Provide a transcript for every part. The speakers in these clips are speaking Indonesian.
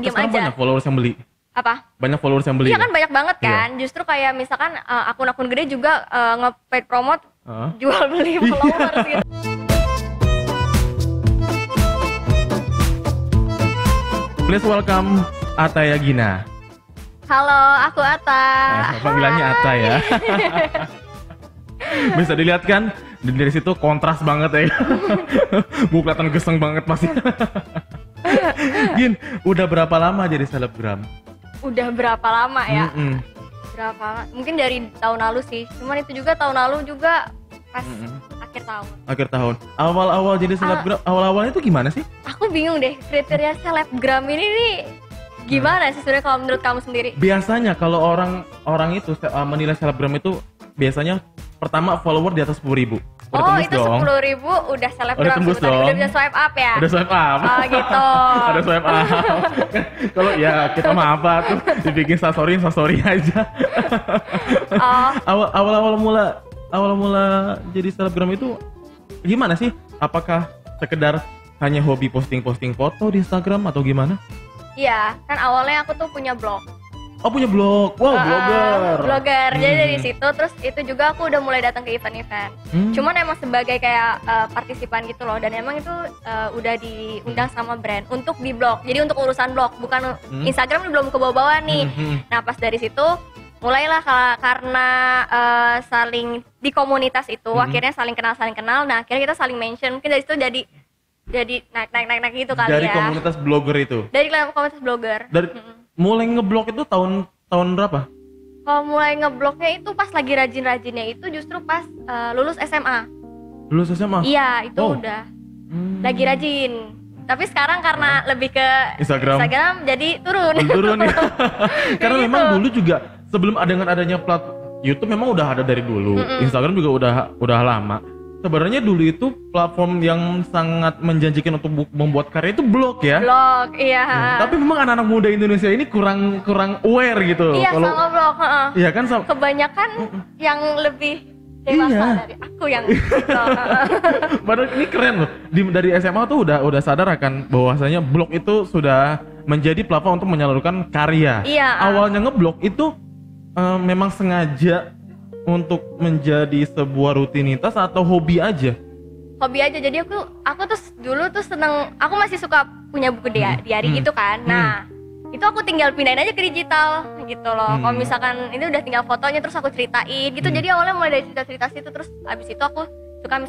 diem Sekarang aja. banyak followers yang beli. Apa? Banyak followers yang beli. Iya ya? kan banyak banget kan. Justru kayak misalkan akun-akun gede juga nge-paid promote jual beli followers gitu. Please welcome Ataya Gina. Halo, aku Ata. Panggilannya Ata ya. Bisa dilihat kan dari situ kontras banget ya. Gue kelihatan geseng banget pasti. Gin, udah berapa lama jadi selebgram? Udah berapa lama ya? Mm-mm. Berapa? Mungkin dari tahun lalu sih. Cuman itu juga tahun lalu juga pas akhir tahun. Akhir tahun. Awal-awal jadi selebgram, awal-awalnya itu gimana sih? Aku bingung deh kriteria selebgram ini nih gimana sih sebenarnya kalau menurut kamu sendiri? Biasanya kalau orang itu menilai selebgram itu biasanya pertama follower di atas 10.000. Oh itu 10.000 udah selebgram. Udah tembus dong. Udah bisa swipe up ya? Udah swipe up. Oh gitu. Ada swipe up. Kalau ya kita mah apa tuh dibikin story aja. Awal mula jadi selebgram itu gimana sih? Apakah sekedar hanya hobi posting foto di Instagram atau gimana? Iya, kan awalnya aku tuh punya blog. Oh punya blog, wow Blogger, jadi dari situ terus itu juga aku udah mulai datang ke event-event. Cuman emang sebagai kayak partisipan gitu loh, dan emang itu udah diundang sama brand untuk di blog. Jadi untuk urusan blog, bukan Instagram belum ke bawah-bawah nih. Nah pas dari situ mulailah karena saling di komunitas itu akhirnya saling kenal. Nah akhirnya kita saling mention, mungkin dari situ jadi naik gitu kali dari ya. Dari komunitas blogger itu. Dari komunitas blogger. Mulai ngeblog itu tahun berapa? Kalau mulai ngeblognya itu pas lagi rajin-rajinnya itu justru pas lulus SMA. Lulus SMA? Iya, itu udah lagi rajin. Tapi sekarang karena lebih ke Instagram jadi turun. Turun ya. Karena gitu. Memang dulu juga sebelum adanya platform YouTube memang udah ada dari dulu. Instagram juga udah lama. Sebenarnya dulu itu platform yang sangat menjanjikan untuk membuat karya itu blog ya. Blog, iya. Tapi memang anak-anak muda Indonesia ini kurang aware gitu. Iya, sama blog. Iya kan. Kebanyakan yang lebih dewasa dari aku yang gitu. Padahal ini keren loh. Dari SMA tuh udah sadar akan bahwasanya blog itu sudah menjadi platform untuk menyalurkan karya. Iya. Awalnya ngeblog itu memang sengaja untuk menjadi sebuah rutinitas atau hobi aja? Hobi aja, jadi aku tuh dulu tuh seneng, aku masih suka punya buku diary gitu kan. Nah itu aku tinggal pindahin aja ke digital gitu loh. Kalau misalkan ini udah tinggal fotonya terus aku ceritain gitu. Jadi awalnya mulai dari cerita situ, terus abis itu aku suka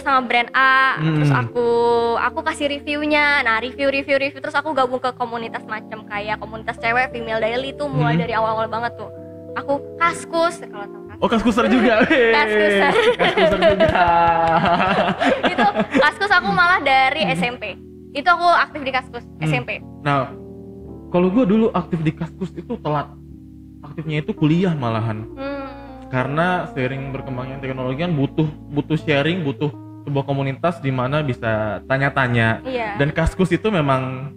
sama brand A, terus aku kasih reviewnya. Nah review terus aku gabung ke komunitas macam kayak komunitas cewek Female Daily tuh mulai dari awal banget tuh. Aku Kaskus kalau tahu. Oh Kaskuser juga. Kaskuser juga. Itu Kaskus aku malah dari SMP. Itu aku aktif di Kaskus SMP. Nah, kalau gue dulu aktif di Kaskus itu telat. Aktifnya itu kuliah malahan. Karena seiring berkembangnya teknologi kan butuh sharing, butuh sebuah komunitas di mana bisa tanya-tanya. Iya. Dan Kaskus itu memang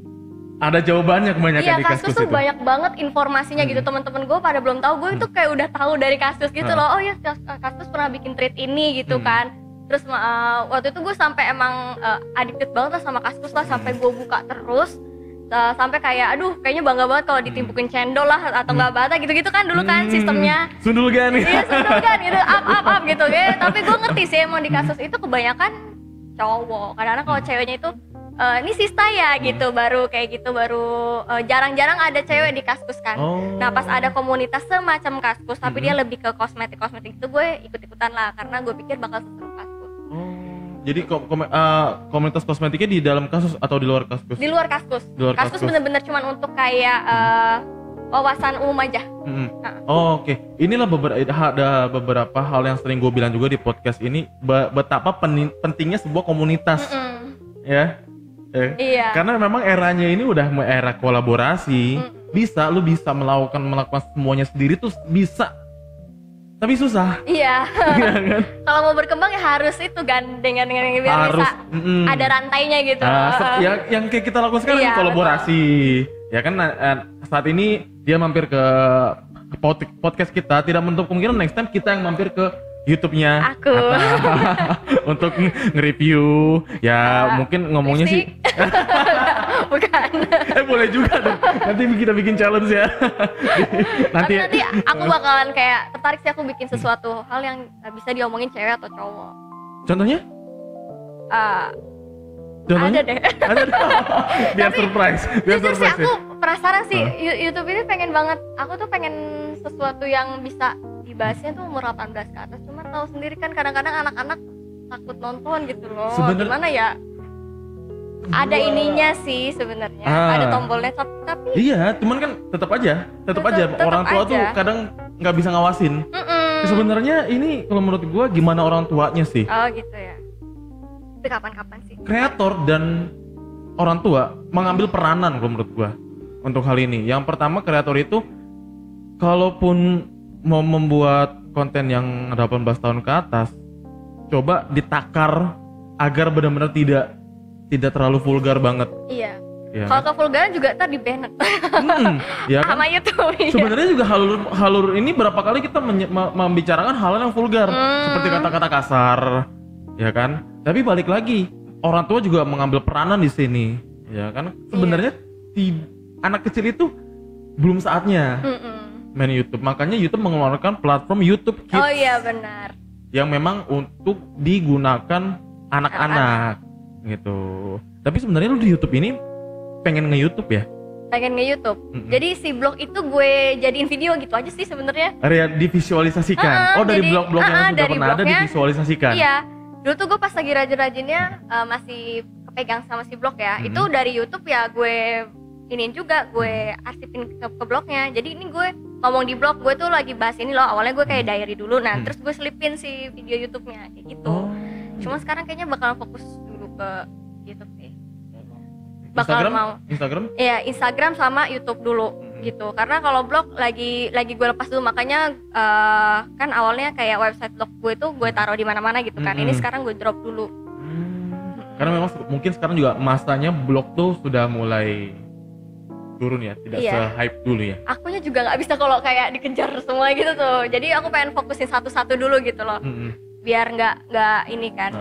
ada jawabannya kebanyakan di Kaskus tuh itu. Banyak banget informasinya gitu. Teman-teman gue pada belum tahu, gue itu kayak udah tahu dari Kaskus gitu loh. Oh ya Kaskus pernah bikin tweet ini gitu kan. Terus waktu itu gue sampai emang addicted banget lah sama Kaskus lah, sampai gue buka terus sampai kayak aduh kayaknya bangga banget kalau ditimpukin cendol lah atau nggak bata gitu kan dulu kan sistemnya. Sundulgan. Iya sundulgan gitu up gitu kayak. Tapi gue ngerti sih emang di Kaskus itu kebanyakan cowok. Kadang-kadang kalau ceweknya itu ini sista ya gitu, baru jarang-jarang ada cewek di Kaskus kan. Nah pas ada komunitas semacam Kaskus tapi dia lebih ke kosmetik itu, gue ikut-ikutan lah karena gue pikir bakal seru Kaskus. Jadi komunitas kosmetiknya di dalam Kaskus atau di luar Kaskus? Di luar Kaskus. Kaskus bener-bener cuman untuk kayak wawasan umum aja. Oke. Inilah ada beberapa hal yang sering gue bilang juga di podcast ini, betapa pentingnya sebuah komunitas. Ya. Iya. Karena memang eranya ini udah era kolaborasi. Lu bisa melakukan semuanya sendiri tuh bisa. Tapi susah. Iya. Kan? Kalau mau berkembang ya harus itu gandengan biar bisa ada rantainya gitu. Ya yang kayak kita lakukan sekarang kolaborasi. Betul. Ya kan saat ini dia mampir ke podcast kita, tidak menutup kemungkinan next time kita yang mampir ke YouTube-nya aku untuk nge-review ya mungkin ngomongnya sih bukan. Boleh juga dong. Nanti kita bikin challenge ya. Tapi nanti aku bakalan kayak tertarik sih aku bikin sesuatu hal yang bisa diomongin cewek atau cowok. Contohnya? Ada deh. Ada deh. Biar surprise. Jujur sih aku penasaran sih, YouTube ini pengen banget. Aku tuh pengen sesuatu yang bisa dibahasnya tuh umur 18 ke atas. Cuma tahu sendiri kan kadang-kadang anak-anak takut nonton gitu loh. Gimana ya? Ada ininya sih sebenarnya. Ada tombolnya tapi iya, cuman kan tetap aja orang tua tuh kadang nggak bisa ngawasin. Sebenarnya ini kalau menurut gua gimana orang tuanya sih? Oh gitu ya. Itu kapan-kapan sih? Kreator dan orang tua mengambil peranan kalau menurut gua untuk hal ini. Yang pertama, kreator itu kalaupun mau membuat konten yang 18 tahun ke atas, coba ditakar agar benar-benar tidak terlalu vulgar banget. Iya. Ya. Kalau kevulgaran juga ntar di banned. Ya kan? Sama YouTube. Sebenarnya juga halur ini berapa kali kita membicarakan hal yang vulgar, seperti kata-kata kasar, ya kan? Tapi balik lagi, orang tua juga mengambil peranan di sini, ya kan? Sebenarnya anak kecil itu belum saatnya main YouTube, makanya YouTube mengeluarkan platform YouTube Kids. Oh iya benar. Yang memang untuk digunakan anak-anak gitu. Tapi sebenarnya lu di YouTube ini pengen nge-YouTube ya? Pengen nge-YouTube. Jadi si blog itu gue jadiin video gitu aja sih sebenarnya. Divisualisasikan. Dari blog-blog yang sudah pernah ada divisualisasikan. Iya. Dulu tuh gue pas lagi rajin-rajinnya masih kepegang sama si blog ya. Itu dari YouTube ya gue iniin juga, gue arsipin ke blognya. Jadi ini gue ngomong di blog, gue tuh lagi bahas ini loh. Awalnya gue kayak diary dulu, nah terus gue selipin si video YouTube-nya kayak gitu. Cuma sekarang kayaknya bakalan fokus dulu ke YouTube sih. Instagram? Iya, Instagram sama YouTube dulu gitu. Karena kalau blog lagi gue lepas dulu, makanya kan awalnya kayak website blog gue tuh gue taruh di mana-mana gitu kan. Ini sekarang gue drop dulu. Karena memang mungkin sekarang juga masanya blog tuh sudah mulai turun ya, tidak se-hype dulu ya. Akunya juga nggak bisa kalau kayak dikejar semua gitu tuh. Jadi aku pengen fokusin satu-satu dulu gitu loh. Biar nggak ini kan,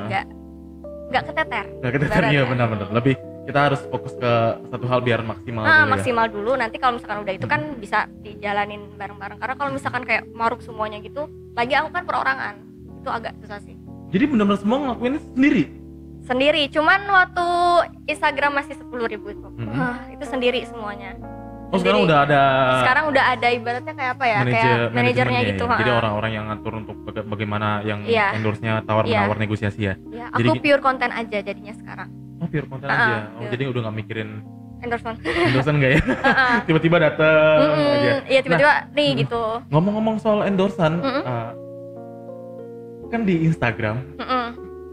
nggak keteter. Nggak keteter, iya benar-benar. Lebih kita harus fokus ke satu hal biar maksimal dulu maksimal dulu, nanti kalau misalkan udah itu kan bisa dijalanin bareng-bareng. Karena kalau misalkan kayak maruk semuanya gitu, lagi aku kan perorangan, itu agak susah sih. Jadi benar-benar semua ngelakuin sendiri, cuman waktu Instagram masih 10.000 itu itu sendiri semuanya. Sekarang udah ada ibaratnya kayak apa ya, kayak manajernya gitu. Jadi orang-orang yang ngatur untuk bagaimana yang endorse-nya tawar-menawar negosiasi ya. Aku jadi, pure konten aja jadinya sekarang. Pure konten aja. Jadi udah nggak mikirin endorsement nggak ya? Tiba-tiba datang aja. Iya tiba-tiba nih gitu. Ngomong-ngomong soal endorsan, kan di Instagram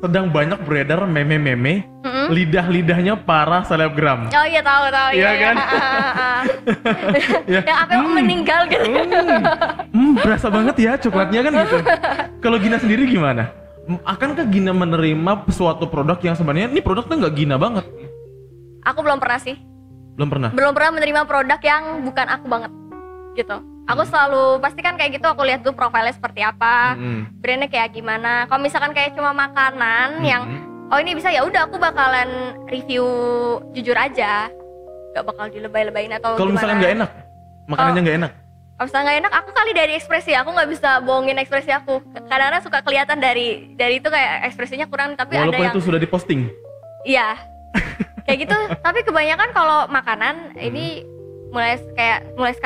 sedang banyak beredar meme-meme lidah-lidahnya para selebgram. Oh iya tahu iya kan? Yang apa meninggal gitu. Berasa banget ya coklatnya kan gitu. Kalau Gina sendiri gimana? Akankah Gina menerima suatu produk yang sebenarnya ini produknya nggak Gina banget? Aku belum pernah sih. Belum pernah menerima produk yang bukan aku banget gitu. Aku selalu pasti kan kayak gitu, aku lihat dulu profilnya seperti apa, brandnya kayak gimana. Kalau misalkan kayak cuma makanan yang ini bisa, ya udah aku bakalan review jujur aja, gak bakal dilebay-lebayin atau kalau misalkan nggak enak, makanannya nggak enak. Kalau misalkan nggak enak, aku kali dari ekspresi, aku nggak bisa bohongin ekspresi aku. Kadang-kadang suka kelihatan dari itu kayak ekspresinya kurang, tapi walaupun ada yang itu sudah diposting. Iya, kayak gitu. Tapi kebanyakan kalau makanan ini mulai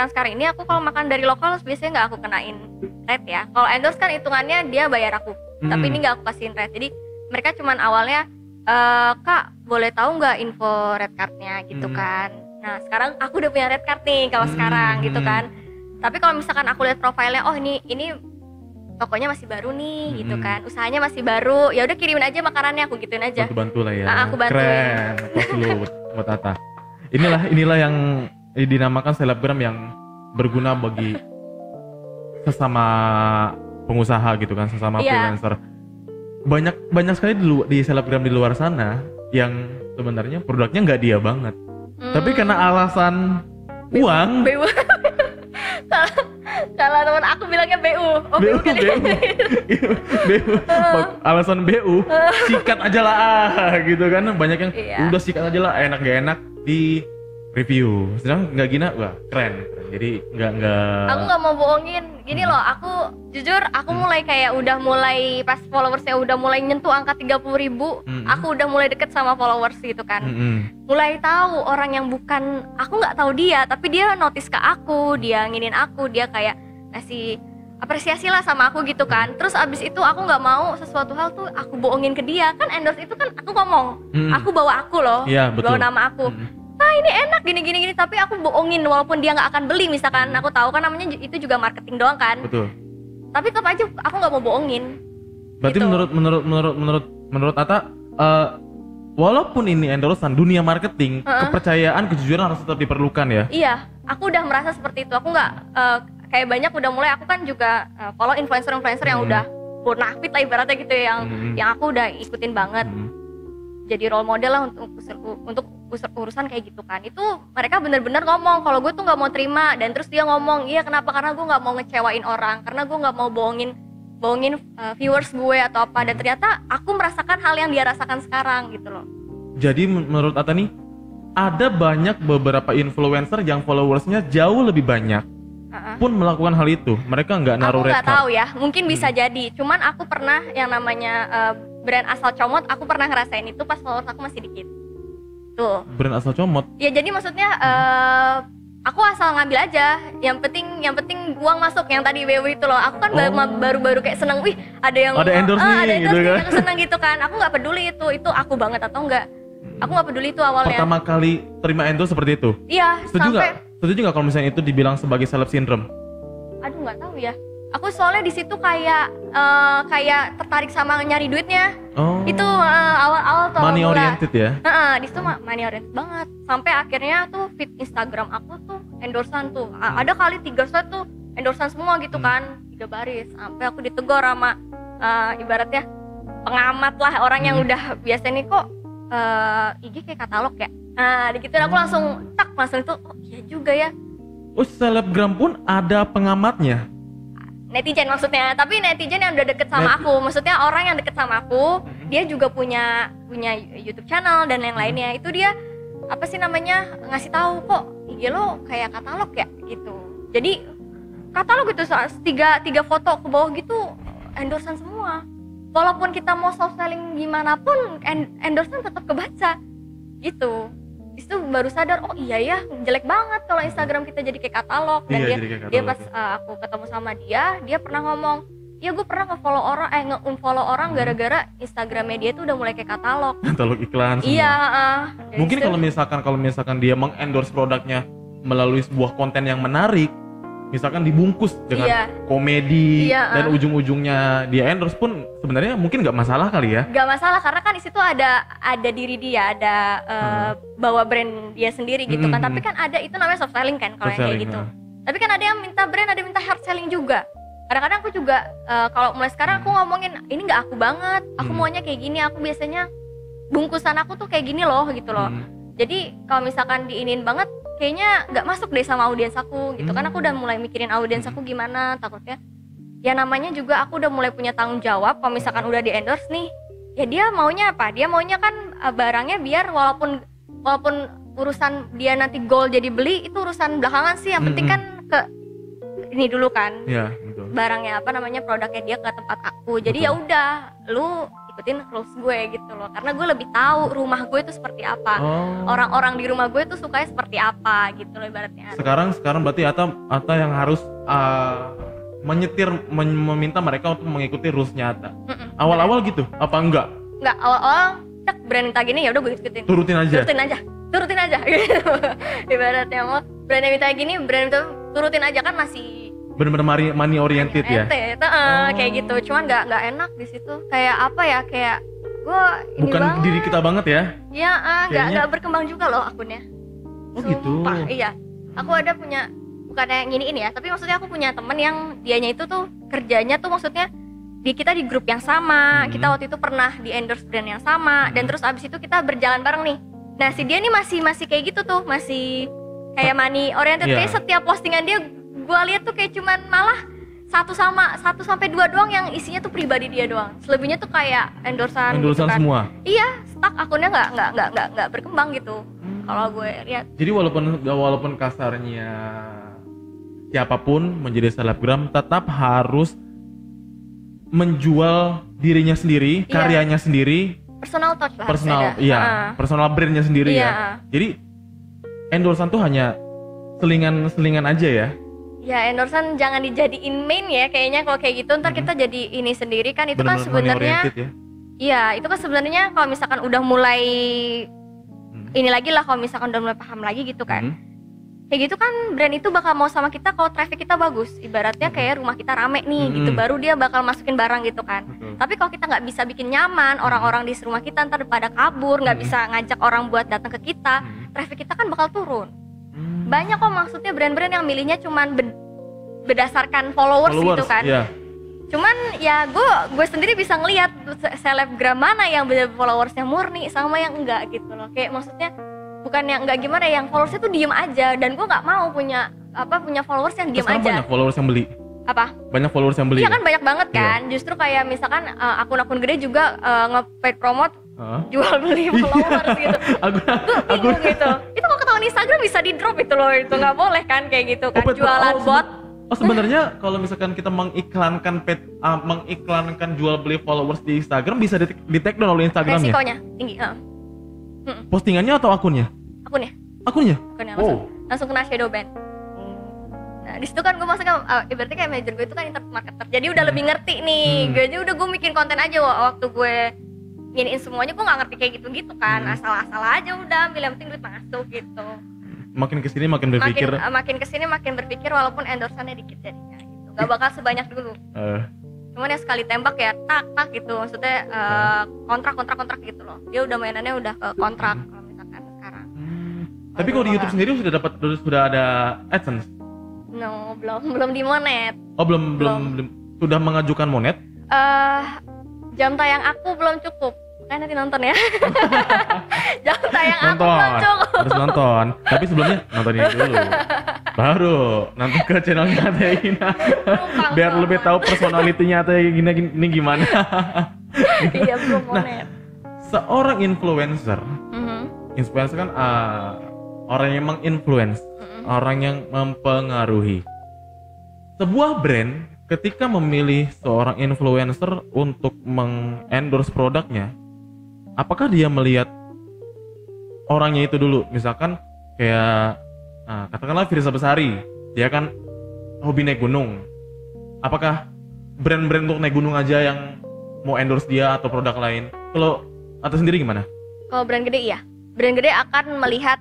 sekarang ini aku kalau makan dari lokal biasanya nggak aku kenain rate ya. Kalau endorse kan hitungannya dia bayar aku, tapi ini nggak aku kasihin rate. Jadi mereka cuman awalnya Kak boleh tahu nggak info red cardnya gitu kan. Nah sekarang aku udah punya red card nih kalau sekarang gitu kan. Tapi kalau misalkan aku lihat profilnya, oh ini tokonya masih baru nih gitu kan, usahanya masih baru, ya udah kirimin aja makanannya, aku gituin aja. Bantu lah ya. Aku bantuin. Keren, applause dulu buat Tata. Inilah yang dinamakan selebgram yang berguna bagi sesama pengusaha gitu kan, sesama freelancer. Banyak sekali di selebgram di luar sana yang sebenarnya produknya nggak dia banget, tapi karena alasan uang. Kalau teman aku bilangnya BU. BU. Alasan BU, sikat aja lah gitu kan. Banyak yang udah sikat aja lah, enak gak enak di review. Sedang nggak Gina, wah keren. Jadi nggak. Aku nggak mau bohongin. Gini loh, aku jujur aku mulai kayak udah mulai pas followersnya udah mulai nyentuh angka 30.000, aku udah mulai deket sama followers gitu kan. Mulai tahu orang yang bukan aku nggak tahu dia, tapi dia notice ke aku, dia nginin aku, dia kayak ngasih apresiasi lah sama aku gitu kan. Terus abis itu aku nggak mau sesuatu hal tuh aku bohongin ke dia. Kan endorse itu kan aku ngomong, aku bawa aku loh, ya, bawa nama aku. Ini enak gini, tapi aku bohongin walaupun dia nggak akan beli misalkan. Aku tahu kan namanya itu juga marketing doang kan. Betul. Tapi tetap aja aku nggak mau bohongin. Berarti gitu. menurut Ata, walaupun ini endorsean dunia marketing, kepercayaan, kejujuran harus tetap diperlukan ya. Iya, aku udah merasa seperti itu. Aku nggak kayak banyak udah mulai. Aku kan juga follow influencer yang udah bonafit lah ibaratnya gitu ya, yang aku udah ikutin banget. Jadi role model lah untuk urusan kayak gitu kan. Itu mereka bener-bener ngomong kalau gue tuh nggak mau terima, dan terus dia ngomong iya kenapa, karena gue nggak mau ngecewain orang, karena gue nggak mau bohongin viewers gue atau apa. Dan ternyata aku merasakan hal yang dia rasakan sekarang gitu loh. Jadi menurut Ata nih, ada banyak beberapa influencer yang followersnya jauh lebih banyak pun melakukan hal itu, mereka nggak naruh red card. Aku nggak tahu ya, mungkin bisa jadi. Cuman aku pernah yang namanya brand asal comot, aku pernah ngerasain itu pas followers aku masih dikit. Tuh. Brand asal comot? Ya jadi maksudnya aku asal ngambil aja. Yang penting uang masuk, yang tadi WW itu loh. Aku kan baru-baru kayak seneng, wih ada yang endorse nih, gitu kan. Aku seneng gitu kan. Aku nggak peduli itu aku banget atau enggak. Aku nggak peduli itu awalnya. Pertama kali terima endorse seperti itu? Iya. Setuju nggak kalau misalnya itu dibilang sebagai seleb syndrome? Aduh nggak tahu ya. Aku soalnya di situ kayak tertarik sama nyari duitnya. Itu awal-awal tuh. Money oriented ya? Di situ money oriented banget. Sampai akhirnya tuh feed Instagram aku tuh endorsean tuh. Ada kali 3 slide tuh endorsean semua gitu kan, 3 baris. Sampai aku ditegur sama ibaratnya pengamat lah, orang yang udah biasa nih kok IG kayak katalog ya. Digituin aku langsung itu, oh iya juga ya. Oh, selebgram pun ada pengamatnya? Netizen maksudnya, tapi netizen yang udah deket sama aku. Maksudnya orang yang deket sama aku, dia juga punya YouTube channel dan yang lainnya. Itu dia apa sih namanya, ngasih tahu kok IG lo kayak katalog ya gitu. Jadi katalog gitu, 3 foto ke bawah gitu endorsean semua. Walaupun kita mau soft selling gimana pun endorsean tetap kebaca gitu. Itu baru sadar, oh iya ya, jelek banget kalau Instagram kita jadi kayak katalog. Dan dia pas aku ketemu sama dia pernah ngomong, ya gue pernah nge-follow orang, nge-unfollow orang gara-gara Instagramnya dia tuh udah mulai kayak katalog iklan semua. Iya. Mungkin kalau misalkan dia meng-endorse produknya melalui sebuah konten yang menarik, misalkan dibungkus dengan komedi dan ujung-ujungnya dia endorse pun sebenarnya mungkin nggak masalah kali ya? Nggak masalah, karena kan di situ ada diri dia, ada bawa brand dia sendiri gitu kan. Tapi kan ada, itu namanya soft selling kan kalau yang kayak gitu. Tapi kan ada yang minta brand, ada yang minta hard selling juga. Kadang-kadang aku juga kalau mulai sekarang aku ngomongin ini nggak aku banget, aku maunya kayak gini, aku biasanya bungkusan aku tuh kayak gini loh gitu loh. Jadi kalau misalkan diinin banget, kayaknya nggak masuk deh sama audiens aku gitu kan. Aku udah mulai mikirin audiens aku gimana, takutnya ya namanya juga aku udah mulai punya tanggung jawab. Kalau misalkan udah di endorse nih, ya dia maunya apa? Dia maunya kan barangnya biar walaupun urusan dia nanti goal jadi beli itu urusan belakangan sih. Yang penting kan ke ini dulu kan. Iya, betul. Barangnya apa namanya, produknya dia ke tempat aku. Jadi ya udah, lu ikutin rules gue gitu loh, karena gue lebih tahu rumah gue itu seperti apa, orang-orang di rumah gue itu sukanya seperti apa gitu loh ibaratnya. Sekarang berarti Ata yang harus meminta mereka untuk mengikuti rulesnya Ata. Awal-awal gitu apa enggak? Enggak, awal-awal brand minta gini ya udah gue ikutin. Turutin aja gitu. Ibaratnya mau brandnya minta gini, brand itu turutin aja, kan masih benar-benar money oriented ya. Kayak gitu. Cuman nggak enak di situ. Kayak apa ya? Kayak gue bukan banget. Diri kita banget ya? Iya, nggak berkembang juga loh akunnya. Oh sumpah, gitu. Iya. Aku ada punya, bukan yang ini ya, tapi maksudnya aku punya temen yang dianya itu tuh kerjanya tuh maksudnya kita di grup yang sama. Kita waktu itu pernah di endorse brand yang sama, dan terus abis itu kita berjalan bareng nih. Nah si dia nih masih kayak gitu tuh, masih kayak money oriented. Kayak setiap postingan dia gue lihat tuh kayak cuman malah 1 sampai 2 doang yang isinya tuh pribadi dia doang. Selebihnya tuh kayak endorsean gitu kan. Semua. Iya, stuck akunnya nggak berkembang gitu. kalau gue lihat. Jadi walaupun kasarnya siapapun menjadi selebgram tetap harus menjual dirinya sendiri, karyanya sendiri, personal touch lah. Personal brandnya sendiri ya. Jadi endorsan tuh hanya selingan aja ya. Ya, endorsan jangan dijadiin main ya, kayaknya kalau kayak gitu ntar kita jadi ini sendiri kan, itu kan sebenarnya. Iya, itu kan sebenarnya kalau misalkan udah mulai ini lagi lah, kalau misalkan udah mulai paham lagi gitu kan. Kayak gitu kan brand itu bakal mau sama kita kalau traffic kita bagus. Ibaratnya kayak rumah kita rame nih gitu, baru dia bakal masukin barang gitu kan. Tapi kalau kita nggak bisa bikin nyaman, orang-orang di rumah kita ntar pada kabur, nggak bisa ngajak orang buat datang ke kita, traffic kita kan bakal turun. Banyak kok maksudnya brand-brand yang milihnya cuman berdasarkan followers gitu kan. Cuman ya gue sendiri bisa ngelihat selebgram mana yang followersnya murni sama yang enggak gitu loh. Kayak maksudnya bukan yang enggak gimana, yang followersnya tuh diem aja, dan gue nggak mau punya followers yang diem aja. Banyak followers yang beli. Apa? Banyak followers yang beli. Iya kan, banyak banget kan. Justru kayak misalkan akun-akun gede juga nge-paid promote jual beli followers gitu. Aku gitu. Itu kalau ketahuan Instagram bisa di drop itu loh, itu nggak boleh kan kayak gitu kan, jualan bot. Sebenarnya kalau misalkan kita mengiklankan jual beli followers di Instagram bisa di take down oleh Instagramnya. Resikonya tinggi. Postingannya atau akunnya? Akunnya. Langsung kena shadow ban. Nah di situ kan gue maksudnya ibaratnya kayak manajer gue itu kan internet marketer, jadi udah lebih ngerti nih. Gue bikin konten aja waktu gue nginiin semuanya, gue nggak ngerti kayak gitu kan, asal-asal aja udah ambil, yang penting duit masuk gitu. Makin kesini makin berpikir. Makin kesini makin berpikir walaupun endorsannya dikit jadinya gitu. Gak bakal sebanyak dulu. Cuman ya sekali tembak ya tak gitu, maksudnya kontrak gitu loh. Dia udah mainannya udah ke kontrak kalau misalkan sekarang. Tapi kalau di YouTube sendiri sudah ada AdSense? No, belum dimonet. Oh belum. Sudah mengajukan monet? Jam tayang aku belum cukup. Kan nanti nonton ya. Jam tayang aku belum cukup. Harus nonton. Tapi sebelumnya nonton ini dulu. Baru nonton ke channelnya Teh Gina. Biar lebih tahu personalitinya Teh Gina ini gimana. Iya, belum monet. Seorang influencer. Influencer kan orang yang menginfluence, orang yang mempengaruhi. Sebuah brand ketika memilih seorang influencer untuk mengendorse produknya, apakah dia melihat orangnya itu dulu? Misalkan kayak katakanlah Firsa Besari, dia kan hobi naik gunung. Apakah brand-brand untuk naik gunung aja yang mau endorse dia atau produk lain? Kalau atau sendiri gimana? Kalau brand gede iya, brand gede akan melihat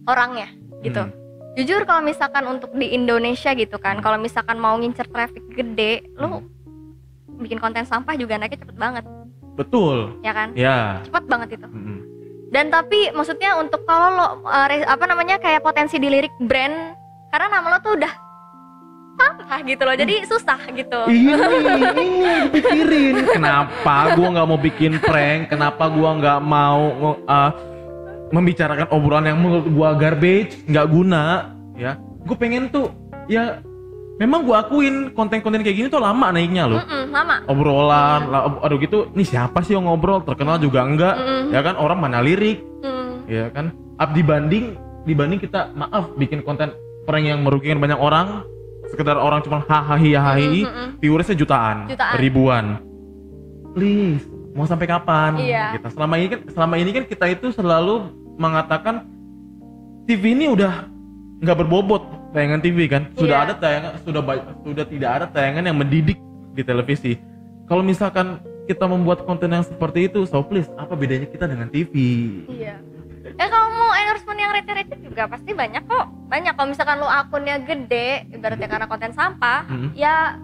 orangnya gitu. Jujur kalau misalkan untuk di Indonesia gitu kan, kalau misalkan mau ngincer traffic gede, lu bikin konten sampah juga naiknya cepet banget. Betul. Ya kan? Ya. Cepet banget itu. Dan tapi maksudnya untuk kalau lo kayak potensi dilirik brand, karena nama lo tuh udah sampah gitu loh, jadi susah gitu. Ini pikirin. Kenapa gua nggak mau bikin prank? Kenapa gua nggak mau membicarakan obrolan yang menurut gua garbage, nggak guna, ya. Gue pengen tuh, ya, memang gua akuin konten-konten kayak gini tuh lama naiknya loh. Lama. Obrolan, aduh gitu, nih siapa sih yang ngobrol, terkenal juga enggak, ya kan, orang mana lirik, ya kan. Dibanding kita, maaf, bikin konten prank yang merugikan banyak orang, sekedar orang cuma hahaha, viewersnya jutaan, ribuan. Please, mau sampai kapan? Iya. Kita selama ini kan kita itu selalu mengatakan TV ini udah nggak berbobot tayangan TV kan, sudah ada tayangan, sudah tidak ada tayangan yang mendidik di televisi. Kalau misalkan kita membuat konten yang seperti itu, so please, apa bedanya kita dengan TV? Iya. Kalau mau endorsement yang receh-receh juga pasti banyak kok. Banyak. Kalau misalkan lu akunnya gede, ibaratnya karena konten sampah, ya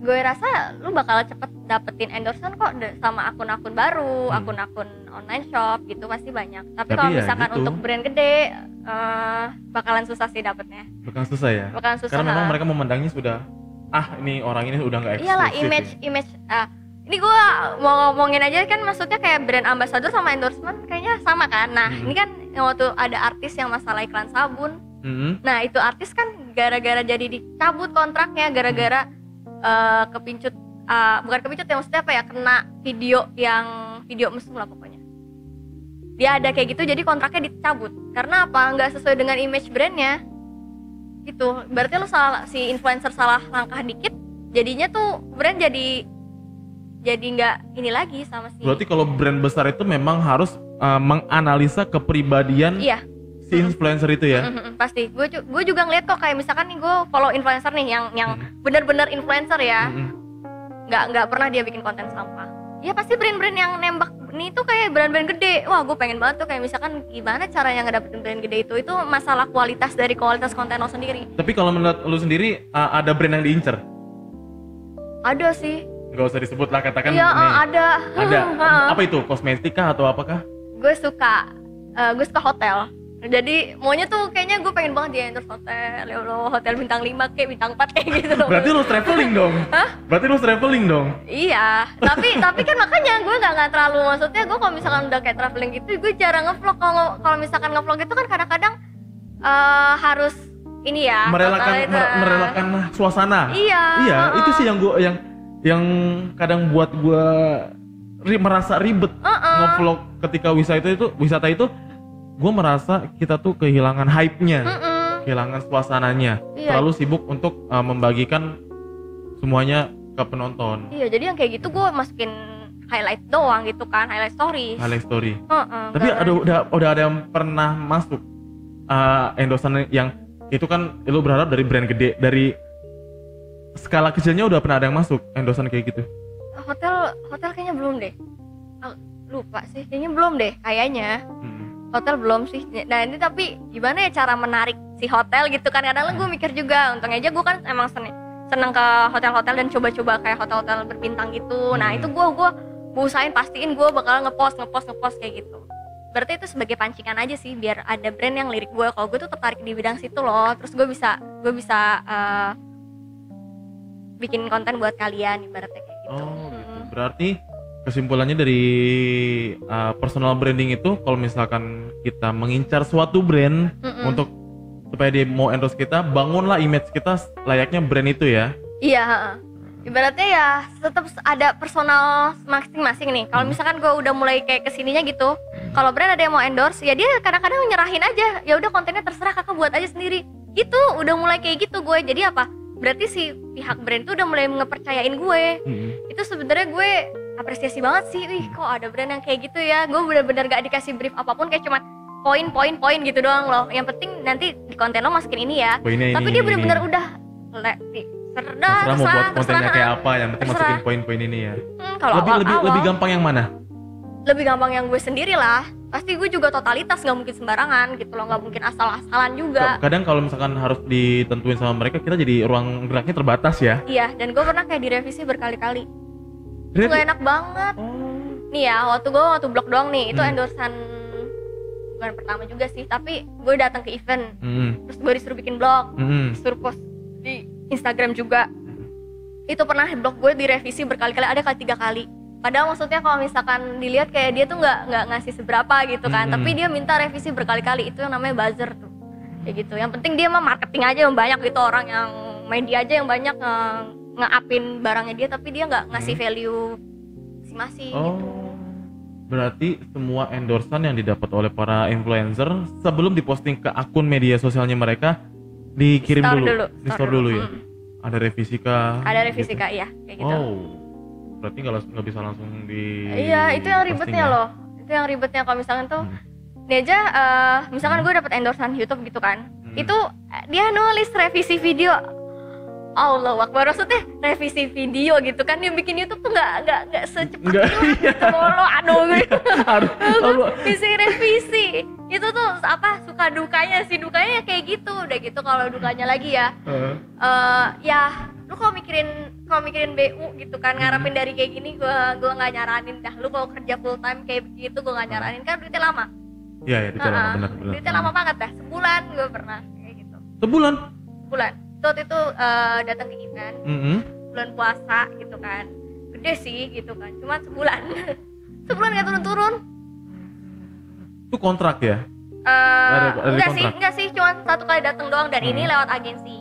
gue rasa lu bakal cepet dapetin endorsement kok sama akun-akun baru, akun-akun online shop gitu pasti banyak. Tapi kalau misalkan gitu, untuk brand gede bakalan susah sih dapetnya. Bakalan susah ya? Bakalan susah. Karena memang mereka memandangnya sudah ini orang ini udah nggak eksklusif. Iyalah, image ini gue mau ngomongin aja kan, maksudnya kayak brand ambassador sama endorsement kayaknya sama kan. Nah ini kan waktu ada artis yang masalah iklan sabun, nah itu artis kan gara-gara jadi dicabut kontraknya gara-gara kepincut, bukan kepincut ya, maksudnya apa ya, kena video mesum lah pokoknya. dia ada kayak gitu jadi kontraknya dicabut. Karena apa? Nggak sesuai dengan image brandnya gitu. Berarti lo salah, si influencer salah langkah dikit, jadinya tuh brand jadi nggak ini lagi sama si. Berarti kalau brand besar itu memang harus menganalisa kepribadian Iya. si influencer itu ya. Pasti. Gue juga ngeliat kok, kayak misalkan nih gue follow influencer nih yang benar-benar influencer ya. Nggak pernah dia bikin konten sampah. Ya pasti brand-brand yang nembak nih tuh kayak brand-brand gede. Wah, gue pengen banget tuh kayak misalkan gimana caranya ngedapetin brand gede itu masalah kualitas dari kualitas konten lo sendiri. Tapi kalau menurut lo sendiri ada brand yang diincer? Ada sih. Nggak usah disebut lah, katakan Iya, nih. ada. Apa itu? Kosmetika atau apakah? Gue suka hotel. Jadi maunya tuh kayaknya gue pengen banget di endorse hotel, ya Allah, hotel bintang 5 kayak bintang 4 kayak gitu loh. Berarti lu traveling dong? Hah? Berarti lu traveling dong? Iya, tapi kan makanya gue nggak terlalu, maksudnya gue kalau misalkan udah kayak traveling gitu, gue jarang ngevlog. Kalau misalkan ngevlog itu kan kadang-kadang harus ini ya, merelakan suasana. Iya. Itu sih yang kadang buat gue merasa ribet ngevlog ketika wisata itu gue merasa kita tuh kehilangan hype-nya, kehilangan suasananya, terlalu sibuk untuk membagikan semuanya ke penonton. Iya, jadi yang kayak gitu gue masukin highlight doang gitu kan, highlight story. Tapi udah ada yang pernah masuk endorsan yang itu kan lu berharap dari brand gede, dari skala kecilnya udah pernah ada yang masuk endorsan kayak gitu? Hotel kayaknya belum deh. Lupa sih, kayaknya belum deh, kayaknya. Hotel belum sih. Nah ini tapi gimana ya cara menarik si hotel gitu kan, kadang gue mikir juga. Untungnya aja gue kan emang seneng ke hotel-hotel dan coba-coba kayak hotel-hotel berbintang gitu. Nah itu gue usahain pastiin gue bakal ngepost kayak gitu. Berarti itu sebagai pancingan aja sih, biar ada brand yang lirik gue kalau gue tuh tertarik di bidang situ loh. Terus gue bisa bikin konten buat kalian ibaratnya kayak gitu. Gitu. Berarti kesimpulannya dari personal branding itu, kalau misalkan kita mengincar suatu brand untuk supaya dia mau endorse kita, bangunlah image kita layaknya brand itu ya. Iya. Ibaratnya ya tetap ada personal masing-masing nih. Kalau misalkan gue udah mulai kayak kesininya gitu, kalau brand ada yang mau endorse, ya dia kadang-kadang nyerahin aja. Ya udah kontennya terserah, kakak buat aja sendiri. Gitu, udah mulai kayak gitu gue. Jadi apa? Berarti si pihak brand tuh udah mulai ngepercayain gue. Itu sebenarnya gue apresiasi banget sih. Wih, kok ada brand yang kayak gitu ya. Gue bener-bener gak dikasih brief apapun, kayak cuman poin gitu doang loh. Yang penting nanti di konten lo masukin ini ya. Tapi dia bener-bener udah terserah mau buat kontennya kayak apa, yang penting masukin poin-poin ini ya. Kalau lebih gampang yang mana? Lebih gampang yang gue sendiri lah. Pasti gue juga totalitas, nggak mungkin sembarangan gitu loh, nggak mungkin asal-asalan juga. Kadang kalau misalkan harus ditentuin sama mereka, kita jadi ruang geraknya terbatas ya. Iya, dan gue pernah kayak direvisi berkali-kali. Itu gak enak banget. Nih ya, waktu blog doang nih, itu endorsan bukan pertama juga sih, tapi gue datang ke event, terus gue disuruh bikin blog, disuruh post di Instagram juga. Itu pernah blog gue direvisi berkali-kali, ada kali 3 kali. Padahal maksudnya kalau misalkan dilihat kayak dia tuh nggak ngasih seberapa gitu kan, tapi dia minta revisi berkali-kali. Itu yang namanya buzzer tuh, kayak gitu. Yang penting dia mah marketing aja yang banyak gitu, orang yang media aja yang banyak nge-upin barangnya dia, tapi dia nggak ngasih value masing-masing gitu. Berarti semua endorsan yang didapat oleh para influencer sebelum diposting ke akun media sosialnya mereka dikirim di store dulu ya. Ada revisi kah? Ada revisi kah, iya kayak gitu. Berarti nggak bisa langsung di. Iya, itu yang ribetnya loh. Itu yang ribetnya kalau misalkan tuh dia aja misalkan gue dapat endorsan YouTube gitu kan. Itu dia nulis revisi video. Allah Akbar, maksudnya revisi video gitu kan, dia bikin YouTube tuh nggak secepat itu gitu loh. Aduh bisa revisi itu tuh apa suka dukanya kayak gitu. Udah gitu kalau dukanya lagi ya ya lu kalau mikirin BU gitu kan, ngarepin dari kayak gini gue nggak nyaranin dah. Lu kalau kerja full time kayak begitu gue nggak nyaranin, kan duitnya lama. Iya duitnya lama, benar. Duitnya lama banget dah, sebulan gue pernah kayak gitu. Sebulan waktu itu datang ke event bulan puasa gitu kan, gede sih gitu kan, cuma sebulan nggak turun-turun. Itu kontrak ya? Enggak sih, cuma 1 kali datang doang, dan ini lewat agensi.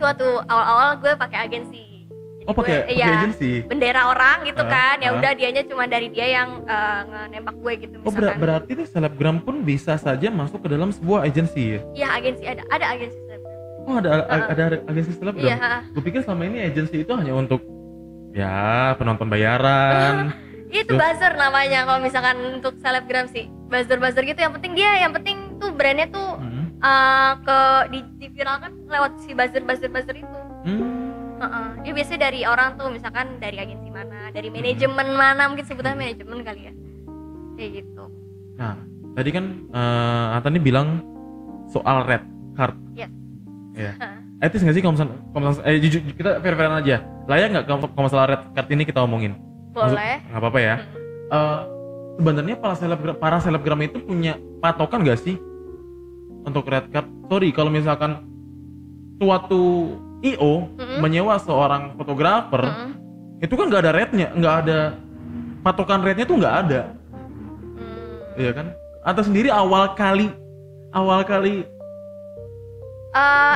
Itu waktu awal-awal gue pakai agensi Oh, pakai agency. Bendera orang gitu kan. Ya udah dianya cuma dari dia yang nembak gue gitu misalkan. Oh, berarti nih selebgram pun bisa saja masuk ke dalam sebuah agensi ya? Iya, agensi ada agensi selebgram. Oh, ada agensi selebgram. Iya. Gue pikir selama ini agensi itu hanya untuk ya penonton bayaran. Itu buzzer namanya kalau misalkan untuk selebgram sih. Buzzer gitu, yang penting tuh brandnya tuh diviralkan lewat si buzzer itu. Dia biasanya dari orang tuh, misalkan dari agensi mana, dari manajemen mana, mungkin sebutan manajemen kali ya, kayak gitu. Nah, tadi kan Antani bilang soal red card. Yes. Ya. Etis nggak sih kalau misalnya jujur kita fair-fairan aja, layak nggak kalau masalah red card ini kita omongin? Boleh. Nggak apa-apa ya. Sebenarnya para selebgram itu punya patokan nggak sih untuk red card? Sorry kalau misalkan suatu IO menyewa seorang fotografer, itu kan nggak ada rate-nya, nggak ada patokan rate-nya tuh nggak ada, iya kan? Atau sendiri awal kali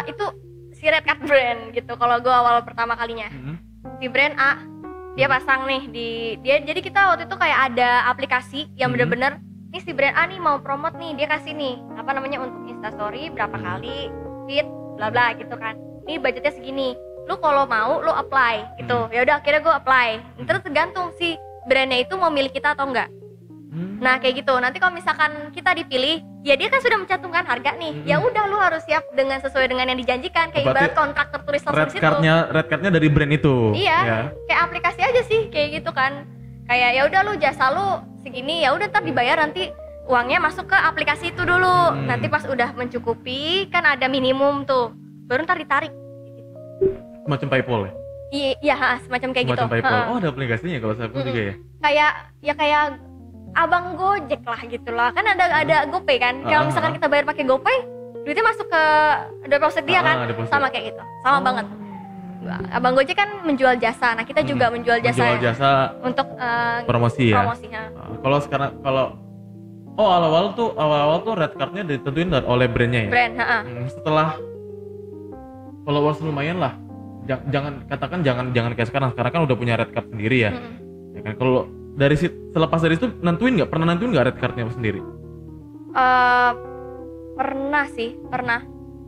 itu si red card brand gitu. Kalau gue awal pertama kalinya, si brand A dia pasang nih jadi kita waktu itu kayak ada aplikasi yang bener-bener nih si brand A nih mau promote nih, dia kasih nih apa namanya untuk instastory berapa kali feed bla bla gitu kan. Ini budgetnya segini, lu kalau mau lu apply gitu. Ya udah akhirnya gue apply. Terus tergantung si brandnya itu mau milih kita atau enggak. Nah kayak gitu. Nanti kalau misalkan kita dipilih, ya dia kan sudah mencantumkan harga nih. Ya udah lu harus siap dengan sesuai dengan yang dijanjikan. Kayak ibarat kontrak tertulis langsung di situ. Red cardnya dari brand itu. Iya. Ya. Kayak aplikasi aja sih kayak gitu kan. Kayak ya udah lu jasa lu segini, ya udah ntar dibayar nanti uangnya masuk ke aplikasi itu dulu. Nanti pas udah mencukupi kan ada minimum tuh, baru ntar ditarik. Semacam PayPal ya? Iya, semacam kayak gitu. PayPal. Oh, ada aplikasinya kalau saya pun juga ya? Kayak abang Gojek lah gitu lah. Kan ada GoPay kan. Kalau misalkan kita bayar pakai GoPay, duitnya masuk ke deposit dia kan. Sama kayak gitu. Sama banget. Abang Gojek kan menjual jasa. Nah, kita juga menjual jasa untuk promosi ya. Nah. Kalau awal-awal tuh red cardnya ditentuin oleh brandnya ya. Setelah followers lumayan lah, jangan kayak sekarang kan udah punya red card sendiri ya. Ya kan, kalau selepas dari itu nentuin nggak red cardnya sendiri? Pernah.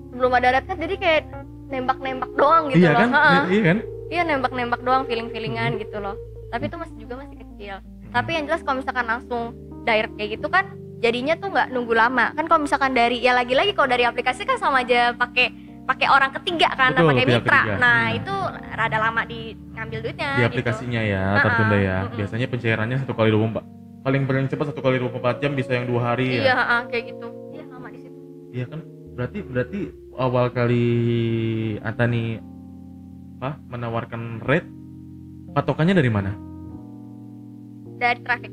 Sebelum ada red card jadi kayak nembak doang gitu. Iya loh. Kan? Iya kan? Iya, nembak doang, feelingan gitu loh. Tapi itu masih kecil. Tapi yang jelas kalau misalkan langsung direct kayak gitu kan jadinya tuh nggak nunggu lama. Kan kalau misalkan dari kalau dari aplikasi kan sama aja pakai orang ketiga kan, pakai mitra. Nah, itu rada lama diambil duitnya di aplikasinya gitu. Ya, tertunda ya. Biasanya pencairannya 1x24. Paling cepat 1x24 jam, bisa yang 2 hari ya. Iya, kayak gitu. Iya, lama di situ. Iya kan? Berarti awal kali Antani menawarkan rate, patokannya dari mana? Dari traffic.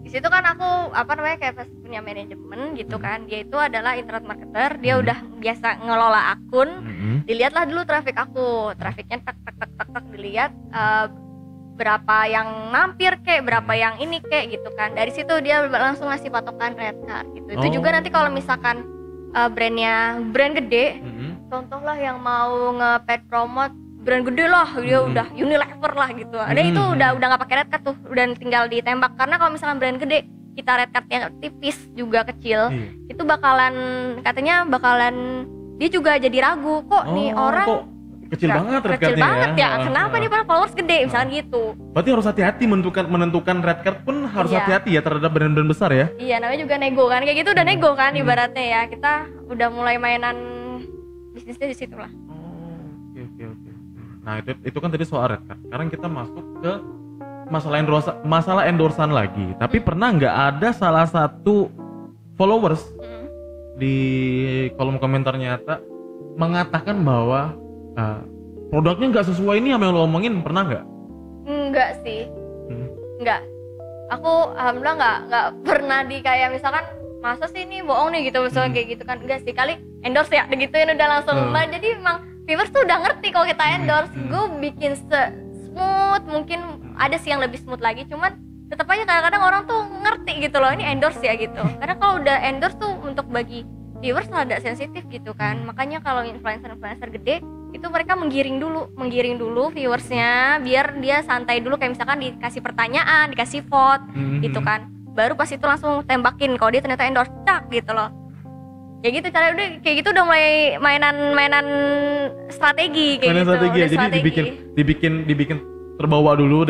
Di situ kan aku kayak pas punya manajemen gitu kan. Dia itu adalah internet marketer, dia udah biasa ngelola akun. Dilihatlah dulu traffic aku, trafiknya tak dilihat berapa yang mampir berapa yang ini gitu kan. Dari situ dia langsung ngasih patokan red card gitu. Itu juga nanti kalau misalkan brand gede, contoh lah yang mau nge-paid promote brand gede lah, dia udah Unilever lah gitu. Ada itu udah nggak pakai red card tuh, udah tinggal ditembak. Karena kalau misalkan brand gede, kita red cardnya tipis juga kecil, itu bakalan dia juga jadi ragu kok nih orang kok kecil banget red cardnya ya. Kenapa nih para followers gede misalkan gitu. Berarti harus hati-hati menentukan red card pun harus hati-hati ya terhadap brand-brand besar ya. Iya, namanya juga nego kan, kayak gitu udah nego kan ibaratnya ya. Kita udah mulai mainan bisnisnya di situ lah. Oke. Nah itu kan tadi soal red card. Sekarang kita masuk ke masalah endorsan lagi. Tapi pernah nggak ada salah satu followers di kolom komentar nyata mengatakan bahwa produknya nggak sesuai ini sama yang lo omongin, pernah nggak? Enggak sih. Enggak. Aku alhamdulillah nggak pernah kayak misalkan masa sih ini bohong nih gitu misalnya kayak gitu kan. Enggak sih, kali endorse ya digituin udah langsung. Jadi emang viewers tuh udah ngerti kalau kita endorse. Gue bikin smooth, mungkin ada sih yang lebih smooth lagi, cuman tetap aja kadang-kadang orang tuh ngerti gitu loh ini endorse ya gitu. Karena kalau udah endorse tuh untuk bagi viewers rada sensitif gitu kan. Makanya kalau influencer gede itu mereka menggiring dulu viewersnya biar dia santai dulu, kayak misalkan dikasih pertanyaan, dikasih vote gitu kan, baru pas itu langsung tembakin kalau dia ternyata endorse cak gitu loh. Kayak gitu cara udah kayak gitu udah mulai mainan strategi kayak mainan gitu. Strategi ya. Jadi dibikin terbawa dulu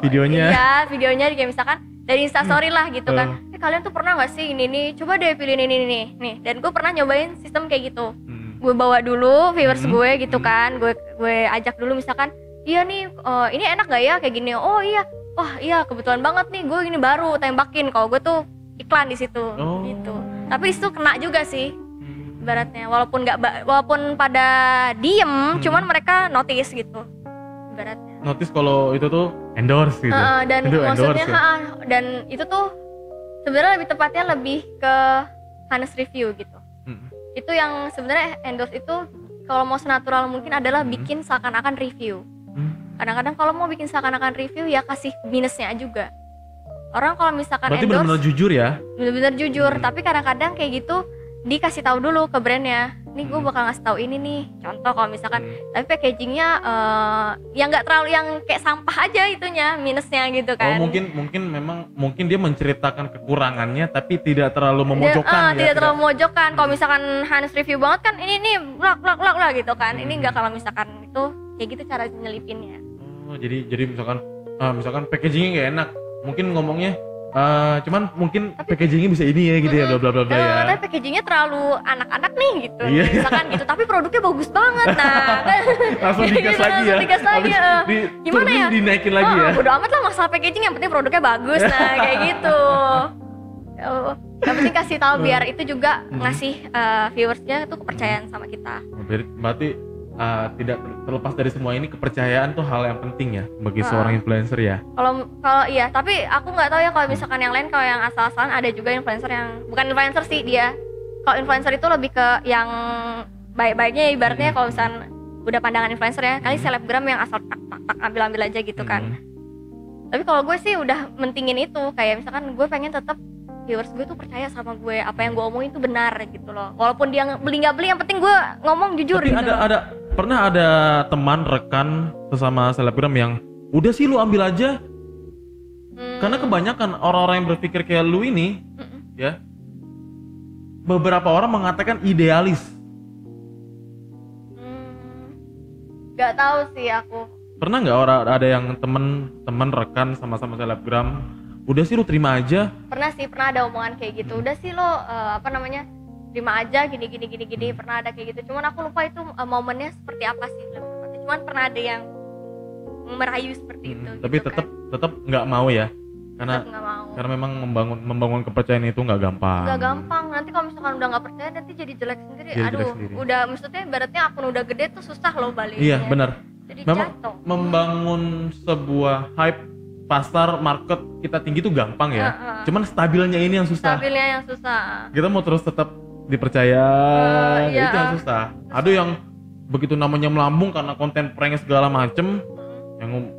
videonya. Iya, videonya kayak misalkan dari Instastory lah gitu kan. Kalian tuh pernah nggak sih ini nih? Coba deh pilih ini nih. Dan gue pernah nyobain sistem kayak gitu. Gue bawa dulu viewers gue gitu kan. Gue ajak dulu misalkan, iya nih, ini enak gak ya kayak gini? Oh iya, wah iya kebetulan banget nih. Gue ini baru tembakin. Kalau gue tuh iklan di situ, gitu. Tapi di situ kena juga sih, ibaratnya. Walaupun pada diem, cuman mereka notice gitu, ibaratnya. Notice kalau itu tuh endorse gitu. Dan itu maksudnya endorse, ya? dan itu tuh sebenarnya lebih tepatnya lebih ke honest review gitu. Itu yang sebenarnya endorse itu kalau mau senatural mungkin adalah bikin seakan-akan review. Kadang-kadang kalau mau bikin seakan-akan review ya kasih minusnya juga. Orang kalau misalkan berarti endorse benar-benar jujur ya? Benar-benar jujur, tapi kadang-kadang kayak gitu dikasih tahu dulu ke brandnya. Nih gue bakal ngasih tahu ini nih. Contoh kalau misalkan tapi packagingnya yang nggak terlalu yang kayak sampah aja itunya, minusnya gitu kan. Mungkin dia menceritakan kekurangannya tapi tidak terlalu memojokkan tidak terlalu memojokkan. Kalau misalkan honest review banget kan ini nih blak gitu kan. Ini nggak, kalau misalkan itu kayak gitu cara nyelipinnya. Jadi misalkan packagingnya nggak enak, mungkin ngomongnya cuman mungkin packagingnya bisa ini ya gitu ya, bla bla bla ya. Tapi packagingnya terlalu anak-anak nih gitu, Iya. misalkan gitu. Tapi produknya bagus banget, langsung digas lagi ya. Gimana ya? Dinaikin lagi ya. Bodo amat lah masalah packaging, yang penting produknya bagus, kayak gitu. Yang penting kasih tahu biar itu juga ngasih viewersnya tuh kepercayaan sama kita. Berarti tidak terlepas dari semua ini, kepercayaan tuh hal yang penting ya bagi seorang influencer ya. Kalau iya, tapi aku nggak tahu ya kalau misalkan yang lain. Kalau yang asal-asalan ada juga influencer yang bukan influencer sih dia. Kalau influencer itu lebih ke yang baik-baiknya, ibaratnya kalau misalkan udah pandangan influencer ya, kali selebgram yang asal tak ambil aja gitu kan. Tapi kalau gue sih udah mentingin itu, kayak misalkan gue pengen tetap viewers gue tuh percaya sama gue, apa yang gue omongin tuh benar gitu loh. Walaupun dia beli nggak beli, yang penting gue ngomong jujur. Tapi gitu. Pernah ada teman rekan sesama selebgram yang udah sih lu ambil aja. Karena kebanyakan orang-orang yang berpikir kayak lu ini ya, beberapa orang mengatakan idealis. Gak tahu sih aku. Pernah nggak ada yang temen rekan sama-sama selebgram, udah sih lu terima aja? Pernah ada omongan kayak gitu. Udah sih lo terima aja gini. Pernah ada kayak gitu. Cuman aku lupa itu momennya seperti apa sih. Cuman pernah ada yang merayu seperti itu. Tapi gitu tetap nggak mau ya? Karena memang membangun kepercayaan itu nggak gampang. Nanti kalau misalkan udah nggak percaya nanti jadi jelek sendiri. Udah maksudnya ibaratnya akun udah gede tuh susah loh baliknya. Iya benar. Jadi memang jatuh. Membangun sebuah hype pasar market kita tinggi tuh gampang ya. Cuman stabilnya ini yang susah. Kita mau terus tetap dipercaya, itu yang susah. Ada yang begitu namanya melambung karena konten prank segala macem, yang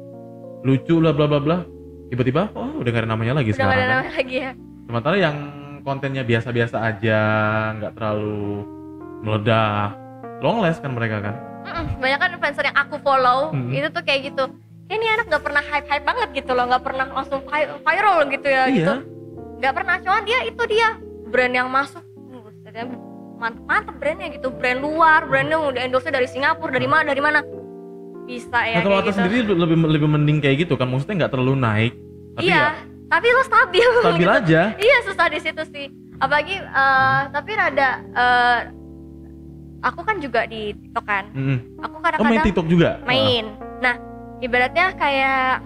lucu lah bla bla bla, tiba-tiba udah gak ada namanya lagi sekarang. Udah gak ada namanya lagi ya. Sementara yang kontennya biasa-biasa aja, nggak terlalu meledak, longless kan mereka kan. Banyak kan influencer yang aku follow itu tuh kayak gitu. Ini anak nggak pernah hype banget gitu loh, nggak pernah langsung viral gitu ya. Gitu. Nggak pernah, cuman dia brand yang masuk. Mantep brandnya gitu, brand luar, brandnya udah endorse dari Singapura, dari mana bisa ya. Nah, kalau atas sendiri lebih mending kayak gitu kan, maksudnya nggak terlalu naik. Tapi tapi lo stabil gitu. Aja. Iya, susah di situ sih. Apalagi tapi rada aku kan juga di TikTok kan. Aku kadang-kadang main TikTok juga. Main. Nah, ibaratnya kayak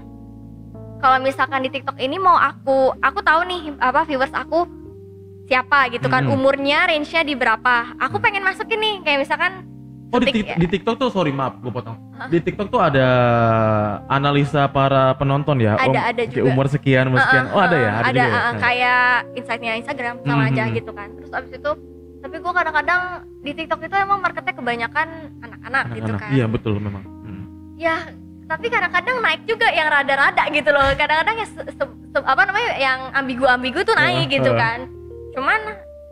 kalau misalkan di TikTok ini mau aku tahu nih viewers aku siapa gitu kan, umurnya range-nya di berapa. Aku pengen masukin nih kayak misalkan di TikTok tuh, sorry maaf gue potong. Di TikTok tuh ada analisa para penonton ya. Ada juga. Umur sekian, ada ya. Ada juga ya? Kayak insight-nya Instagram sama aja gitu kan. Terus abis itu tapi gue kadang-kadang di TikTok itu emang marketnya kebanyakan anak-anak gitu kan. Iya betul memang. Ya tapi kadang-kadang naik juga yang rada-rada gitu loh. Kadang-kadang yang yang ambigu tuh naik gitu kan. Cuman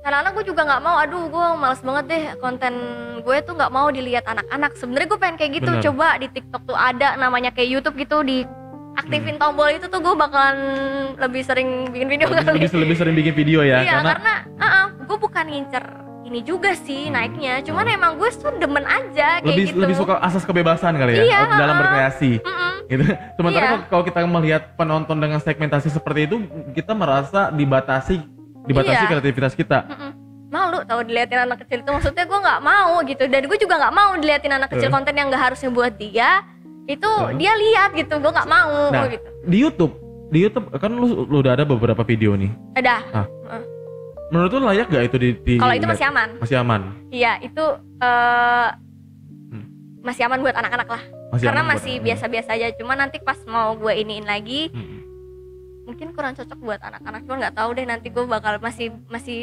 anak-anak gue juga nggak mau, aduh gue males banget deh konten gue tuh nggak mau dilihat anak-anak. Sebenarnya gue pengen kayak gitu. Bener. Coba di TikTok tuh ada namanya kayak YouTube gitu, di aktifin tombol itu tuh gue bakalan lebih sering bikin video kali. Lebih sering bikin video ya. Iya, karena gue bukan ngincer ini juga sih naiknya, cuman emang gue tuh demen aja kayak gitu. Lebih suka asas kebebasan kali ya, Iya, dalam berkreasi. Gitu. Sementara Iya. kalau kita melihat penonton dengan segmentasi seperti itu, kita merasa dibatasi Iya. kreativitas kita. Malu tau diliatin anak kecil itu, maksudnya gue nggak mau gitu, dan gue juga nggak mau diliatin anak kecil konten yang nggak harusnya buat dia itu dia lihat gitu, gue nggak mau Nah, gitu. di YouTube kan lu udah ada beberapa video nih. Ada. Nah, menurut lu layak gak itu di Kalau itu masih aman. Masih aman. Iya, itu masih aman buat anak-anak lah. Karena aman buat masih anak-anak. biasa-biasa aja. Cuma nanti pas mau gue iniin lagi, mungkin kurang cocok buat anak-anak. Cuma nggak tahu deh, nanti gue bakal masih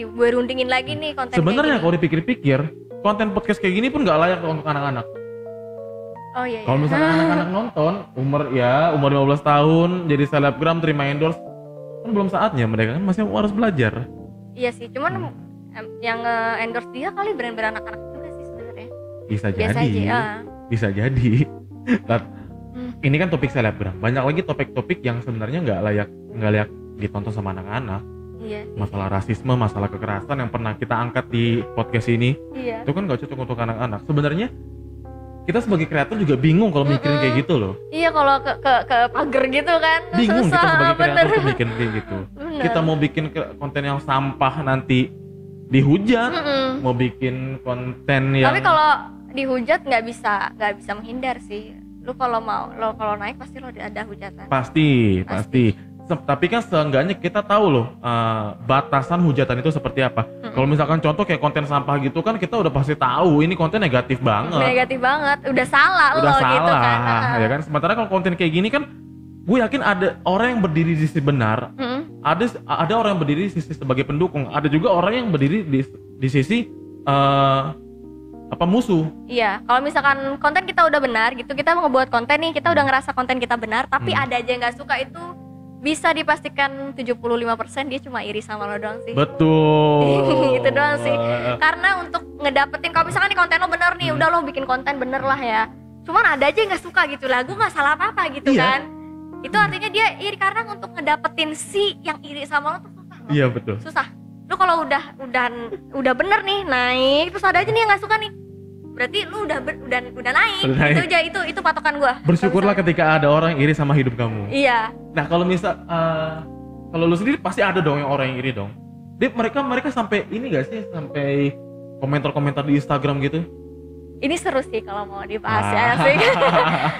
gue rundingin lagi nih konten. Sebenarnya kayak kalau dipikir-pikir, konten podcast kayak gini pun nggak layak untuk anak-anak. gini. Oh iya. Kalau misalnya anak-anak nonton, umur 15 tahun, jadi selebgram, terima endorse, kan belum saatnya, mereka kan masih harus belajar. Iya sih, cuman yang endorse dia kali brand-brand anak-anak juga sih sebenarnya. Bisa Biasa jadi. aja. Bisa jadi. Ini kan topik selebgram. Banyak lagi topik-topik yang sebenarnya nggak layak ditonton sama anak-anak. Iya. Masalah rasisme, masalah kekerasan yang pernah kita angkat di podcast ini, Iya. itu kan nggak cocok untuk anak-anak. Sebenarnya kita sebagai kreator juga bingung kalau mikirin kayak gitu loh. Iya, kalau ke pagar gitu kan Bingung susah, kita sebagai kreator bener. tuh bikin kayak gitu. Bener. Kita mau bikin konten yang sampah nanti dihujat, Mm-mm. mau bikin konten yang Tapi kalau dihujat nggak bisa menghindar sih. Lu kalau naik pasti lo ada hujatan. pasti. Tapi kan seenggaknya kita tahu loh batasan hujatan itu seperti apa. Kalau misalkan contoh kayak konten sampah gitu kan kita udah pasti tahu ini konten negatif banget. Negatif banget, udah salah Udah lo salah, gitu kan. ya kan. Sementara kalau konten kayak gini kan, gue yakin ada orang yang berdiri di sisi benar, ada orang yang berdiri di sisi sebagai pendukung, ada juga orang yang berdiri di sisi musuh. Iya, kalau misalkan konten kita udah benar gitu, kita mau ngebuat konten nih, kita udah ngerasa konten kita benar, tapi ada aja yang nggak suka, itu bisa dipastikan 75% dia cuma iri sama lo doang sih. Betul. Itu doang sih. Karena untuk ngedapetin, kalau misalkan di konten lo bener nih, udah lo bikin konten bener lah ya, cuman ada aja yang nggak suka gitu lah, gue nggak salah apa-apa gitu Iya. kan. Itu artinya dia iri, karena untuk ngedapetin si yang iri sama lo tuh susah loh. Iya betul. Susah. Lu kalau udah bener nih naik, terus ada aja nih yang nggak suka nih, berarti lu udah naik. Udah naik. Itu aja, itu patokan gua. Bersyukurlah Kalau ketika ada orang iri sama hidup kamu. misalkan- Iya. Nah kalau kalau lu sendiri pasti ada dong yang orang yang iri dong. Mereka sampai ini gak sih, sampai komentar-komentar di Instagram gitu? Ini seru sih kalau mau dibahas ya sih.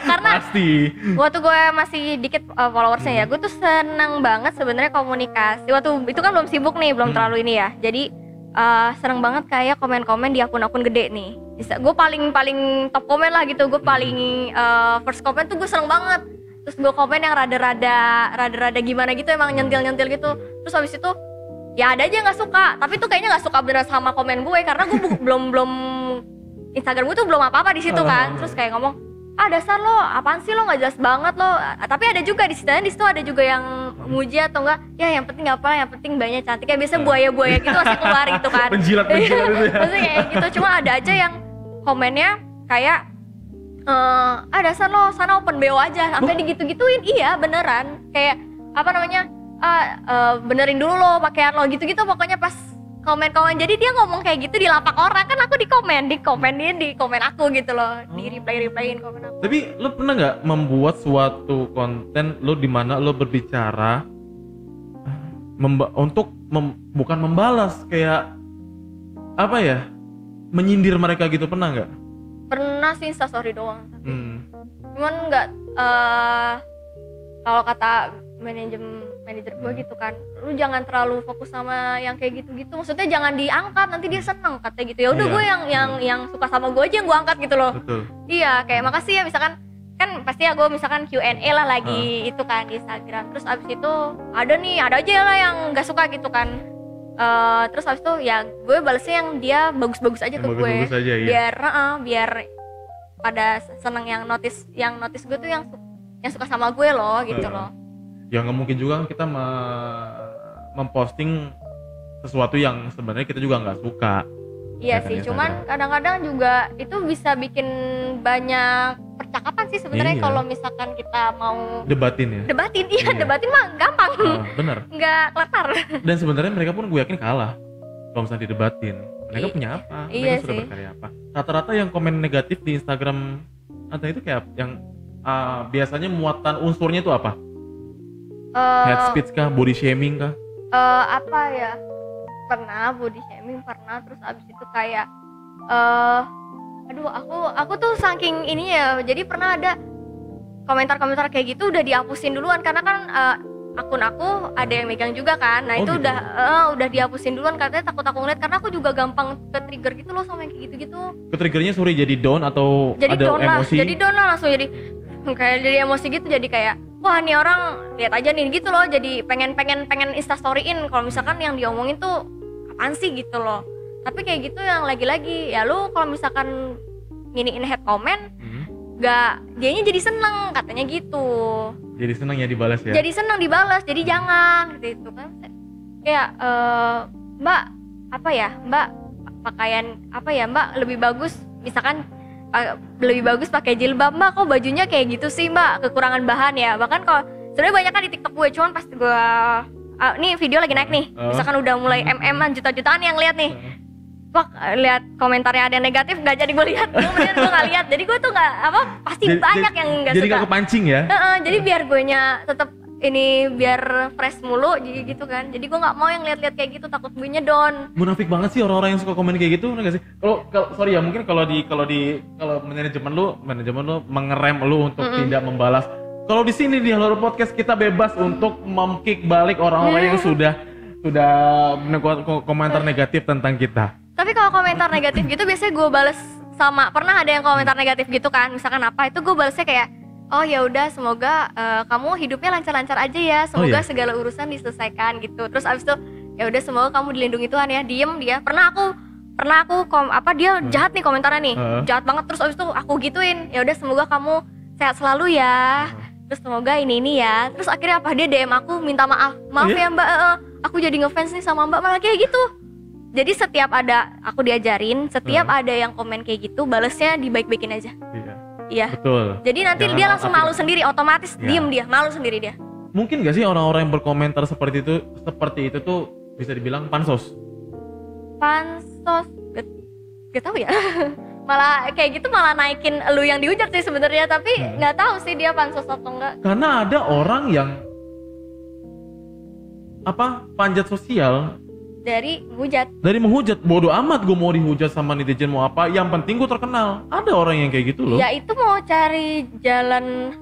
Karena Pasti. waktu gue masih dikit followersnya ya, gue tuh seneng banget sebenarnya komunikasi. Waktu itu kan belum sibuk nih, belum terlalu ini ya. Jadi seneng banget kayak komen-komen di akun-akun gede nih. Gue paling top komen lah gitu. Gue paling first comment tuh gue seneng banget. Terus gue komen yang rada gimana gitu, emang nyentil gitu. Terus habis itu ya ada aja yang nggak suka. Tapi tuh kayaknya nggak suka bener sama komen gue, karena gue belum Instagram gue tuh belum apa-apa di situ kan. Terus kayak ngomong, dasar lo, apaan sih lo, nggak jelas banget lo. Tapi ada juga di situ ada juga yang muji atau enggak, ya yang penting apa, yang penting banyak cantik. Kayak biasa buaya gitu masih keluar gitu kan. Penjilat itu ya. Maksudnya kayak gitu. Cuma ada aja yang komennya kayak dasar lo, sana open BO aja, sampai digitu-gituin. Iya beneran, kayak apa namanya, benerin dulu lo pakaian lo, gitu-gitu pokoknya pas komen-komen. Jadi dia ngomong kayak gitu di lapak orang, kan aku di komen aku gitu loh, di replyin komen aku. Tapi lo pernah nggak membuat suatu konten lo di mana lo berbicara bukan membalas, kayak apa ya, menyindir mereka gitu, pernah nggak? Pernah sih, Instastory doang tapi. Cuman nggak, kalau kata manajer gue gitu kan, lu jangan terlalu fokus sama yang kayak gitu-gitu, maksudnya jangan diangkat, nanti dia seneng katanya gitu. Ya udah, Iya. gue yang suka sama gue aja yang gue angkat gitu loh. Betul. Iya, kayak makasih ya, misalkan kan pasti ya gue misalkan Q&A lah lagi itu kan di Instagram, terus abis itu ada aja lah yang nggak suka gitu kan. Terus abis itu ya gue balesnya yang dia bagus-bagus aja ke gue, bagus-bagus aja, iya. biar pada seneng, yang notice gue tuh yang suka sama gue loh gitu loh. Ya nggak mungkin juga kita memposting sesuatu yang sebenarnya kita juga nggak suka. Iya Ya kan, sih, ya, cuman kadang-kadang juga itu bisa bikin banyak percakapan sih sebenarnya Iya. kalau misalkan kita mau Debatin ya. debatin. Iya. Debatin mah gampang. Bener. Nggak kelar. Dan sebenarnya mereka pun gue yakin kalah kalau misalnya didebatin. Mereka punya apa? Iya Mereka sudah sih. berkarya apa? Rata-rata yang komen negatif di Instagram Anda itu kayak yang biasanya muatan unsurnya itu apa? Hate speech kah? Body shaming kah? Apa ya, pernah body shaming, pernah, terus abis itu kayak aduh aku tuh saking ini ya, jadi pernah ada komentar-komentar kayak gitu udah dihapusin duluan karena kan akun aku ada yang megang juga kan. Nah Oh, itu gitu. udah dihapusin duluan katanya takut aku ngeliat, karena aku juga gampang ke trigger gitu loh sama yang kayak gitu-gitu. Ke-triggernya sorry jadi down atau Jadi ada down lah, emosi? jadi down lah, langsung jadi kayak jadi emosi gitu, jadi kayak wah nih orang lihat aja nih gitu loh, jadi pengen instastoryin kalau misalkan yang diomongin tuh apaan sih gitu loh. Tapi kayak gitu yang lagi-lagi ya lu kalau misalkan nginiin head comment dianya jadi seneng katanya gitu. Jadi senang ya dibalas ya? Jadi seneng dibalas, jadi jangan gitu kan. Kayak mbak apa ya, mbak pakaian apa ya mbak, lebih bagus misalkan lebih bagus pakai jilbab, mbak kok bajunya kayak gitu sih mbak, kekurangan bahan ya. Bahkan kalau sebenarnya banyak kan di TikTok gue, cuman pas gue nih video lagi naik nih, misalkan udah mulai MM-an juta-jutaan yang lihat nih, wah lihat komentarnya ada yang negatif, nggak jadi gue lihat, kemudian gue nggak lihat, jadi gue tuh nggak pasti banyak yang nggak suka. Jadi nggak kepancing ya? Jadi biar gue nya tetap ini biar fresh mulu gitu kan, jadi gue nggak mau yang lihat-lihat kayak gitu, takut gue nya down. Munafik banget sih orang-orang yang suka komen kayak gitu, bener gak sih? Kalau sorry ya, mungkin kalau manajemen lu mengerem lu untuk tidak membalas. Kalau di sini di Halo Podcast kita bebas untuk memkick balik orang-orang yang sudah komentar negatif tentang kita. Tapi kalau komentar negatif gitu biasanya gue bales sama, pernah ada yang komentar negatif gitu kan, misalkan apa itu gue balesnya kayak oh ya udah semoga kamu hidupnya lancar-lancar aja ya, semoga segala urusan diselesaikan gitu. Terus abis itu ya udah semoga kamu dilindungi Tuhan ya. Diem dia. Pernah aku dia jahat nih komentarnya nih, jahat banget. Terus abis itu aku gituin, ya udah semoga kamu sehat selalu ya. Terus semoga ini ya. Terus akhirnya apa, dia DM aku minta maaf ya mbak, aku jadi ngefans nih sama mbak, malah kayak gitu. Jadi setiap ada aku diajarin, setiap ada yang komen kayak gitu, balesnya dibaik-baikin aja. Iya. Betul. Jadi nanti dia langsung malu sendiri, otomatis diem dia, malu sendiri dia. Mungkin gak sih orang-orang yang berkomentar seperti itu tuh bisa dibilang pansos? Pansos, gak tahu ya. Malah kayak gitu malah naikin lu yang dihujat sih sebenarnya, tapi nggak tahu sih dia pansos atau enggak. Karena ada orang yang panjat sosial dari menghujat, bodoh amat gue mau dihujat sama netizen mau apa, yang penting gue terkenal. Ada orang yang kayak gitu loh. Ya itu mau cari jalan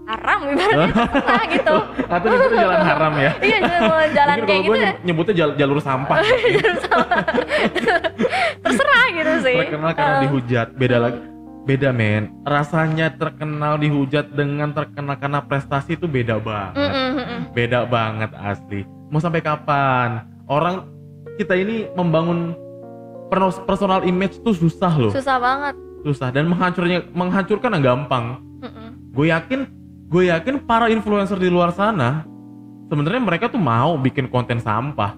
haram ibaratnya, terserah gitu. Atau nyebutnya jalan haram ya. Iya, mau jalan mungkin kayak kalau gitu gue nyebutnya jalur sampah. Terserah gitu sih. Terkenal karena dihujat, beda men. Rasanya terkenal dihujat dengan terkenal karena prestasi itu beda banget. Beda banget asli. Mau sampai kapan? Orang kita ini membangun personal image tuh susah loh. Susah banget. Susah, dan menghancurkan gampang. Gue yakin para influencer di luar sana sebenarnya mereka tuh mau bikin konten sampah.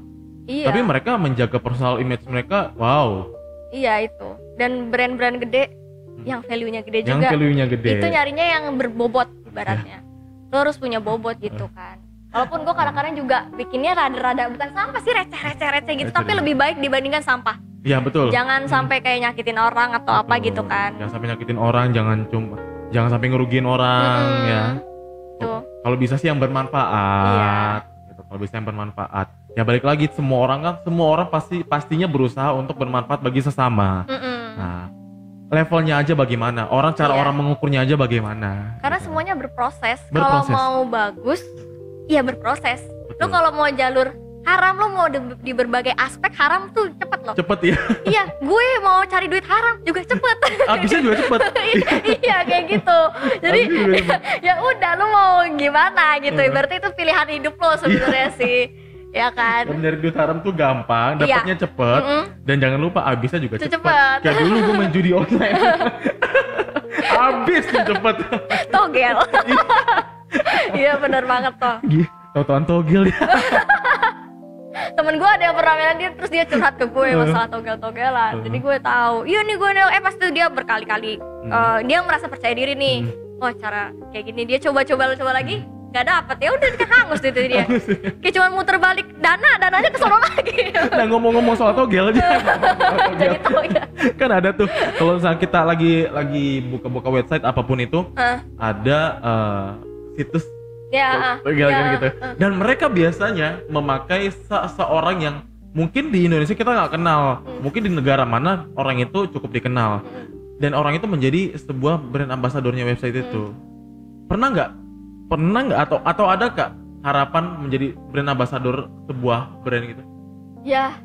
Iya. Tapi mereka menjaga personal image mereka, wow. Iya itu. Dan brand-brand gede yang value-nya gede Yang juga. value-nya gede. Itu nyarinya yang berbobot ibaratnya. Lo harus punya bobot gitu kan. Walaupun gue kadang-kadang juga bikinnya rada-rada bukan sampah sih, receh gitu, tapi lebih baik dibandingkan sampah. Iya betul. Jangan sampai kayak nyakitin orang atau apa gitu kan. Jangan sampai nyakitin orang, jangan sampai ngerugiin orang ya. Tuh. Kalau bisa sih yang bermanfaat. Gitu. Kalau bisa yang bermanfaat. Ya balik lagi, semua orang pastinya berusaha untuk bermanfaat bagi sesama. Nah, levelnya aja bagaimana, cara orang mengukurnya aja bagaimana. Karena semuanya berproses. Kalau mau bagus, ya berproses. Lo kalau mau jalur haram, lo mau di berbagai aspek haram tuh cepet loh. Cepet ya. Iya, gue mau cari duit haram juga cepet. Habisnya juga cepet. Iya kayak gitu. Jadi ya udah, lo mau gimana gitu. Berarti itu pilihan hidup lo sebenarnya sih. Ya kan. Dan dari duit haram tuh gampang, dapatnya cepet, dan jangan lupa habisnya juga cepet. Kayak dulu gue main judi online. Habis cepet. Togel. Iya benar banget toh. Tau-tauan togel ya. temen gue ada yang pernah mainan dia, terus dia curhat ke gue masalah togel-togelan. Jadi gue tahu, iya nih gue pas itu dia berkali-kali dia merasa percaya diri nih. Oh cara kayak gini, dia coba lagi nggak dapet, ya udah kan hangus itu dia. Kayak cuma muter balik dananya ke sono lagi. Nah ngomong-ngomong soal togel aja. Jadi tahu ya. Kan ada tuh kalau misalnya kita lagi buka-buka website apapun itu, ada situs togel gitu. Dan mereka biasanya memakai seorang yang mungkin di Indonesia kita nggak kenal, mungkin di negara mana orang itu cukup dikenal, dan orang itu menjadi sebuah brand ambasadornya website itu. Pernah nggak atau ada kak harapan menjadi brand ambassador sebuah brand gitu? Ya,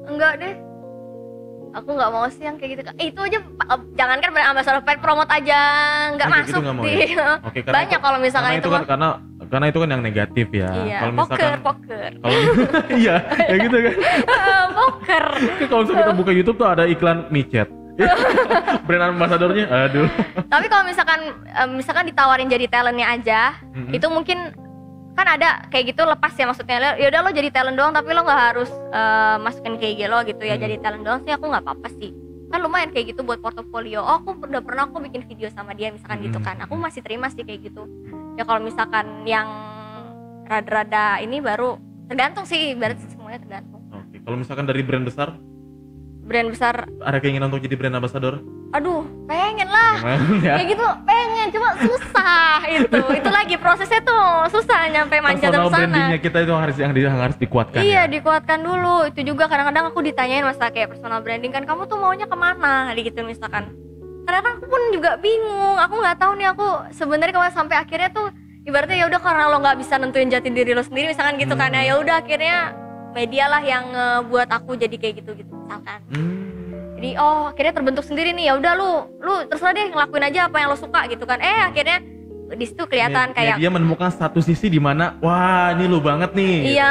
enggak deh. Aku nggak mau sih yang kayak gitu. Itu aja jangankan brand ambassador, pet promote aja nggak masuk gitu di. Oke, banyak kalau misalkan itu kan karena itu kan yang negatif ya. Iya, kalau misalkan poker. Iya, kayak gitu kan. Poker. Kalau misalnya kita buka YouTube tuh ada iklan micet. Brand ambassadornya, aduh. Tapi kalau misalkan ditawarin jadi talentnya aja, itu mungkin kan ada kayak gitu lepas ya, maksudnya ya udah lo jadi talent doang tapi lo nggak harus masukin ke IG lo gitu ya. Jadi talent doang sih aku nggak apa-apa sih, kan lumayan kayak gitu buat portofolio. Oh aku udah pernah aku bikin video sama dia misalkan gitu kan, aku masih terima sih kayak gitu ya. Kalau misalkan yang rada-rada ini baru tergantung sih, berarti semuanya tergantung. Oke, kalau misalkan dari brand besar ada keinginan untuk jadi brand ambassador? Aduh, pengen lah. Ya. Kayak gitu pengen, cuma susah itu lagi prosesnya tuh susah nyampe manjat ke sana. Personal brandingnya kita itu harus dikuatkan. Iya, ya? Dikuatkan dulu. Itu juga kadang-kadang aku ditanyain masa kayak personal branding kan, kamu tuh maunya kemana? Gitu misalkan. Kadang aku pun juga bingung. Aku nggak tahu nih aku sebenarnya kemana, sampai akhirnya tuh ibaratnya ya udah karena lo nggak bisa nentuin jati diri lo sendiri misalkan gitu kan ya udah akhirnya media lah yang buat aku jadi kayak gitu misalkan. Jadi akhirnya terbentuk sendiri nih, ya udah lu terserah deh ngelakuin aja apa yang lo suka gitu kan. Akhirnya di situ kelihatan kayak dia menemukan satu sisi di mana wah ini lu banget nih. Iya,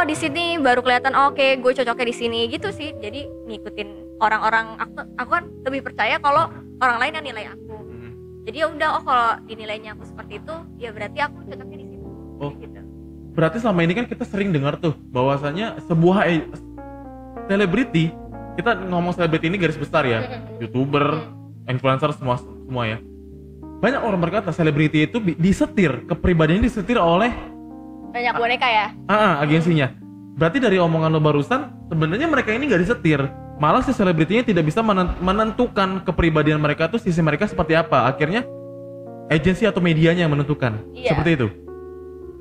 di sini baru kelihatan oke, gue cocoknya di sini gitu sih. Jadi ngikutin orang-orang, aku kan lebih percaya kalau orang lain yang nilai aku. Jadi ya udah kalau dinilainya aku seperti itu, ya berarti aku cocoknya di situ. Gitu. Berarti selama ini kan kita sering dengar tuh bahwasanya sebuah selebriti, kita ngomong selebriti ini garis besar ya, YouTuber, influencer semua ya. Banyak orang berkata selebriti itu kepribadiannya disetir oleh banyak boneka ya? Agensinya. Berarti dari omongan lo barusan, sebenarnya mereka ini nggak disetir. Malah si selebritinya tidak bisa menentukan kepribadian mereka tuh sisi mereka seperti apa. Akhirnya agensi atau medianya yang menentukan. Iya. Seperti itu.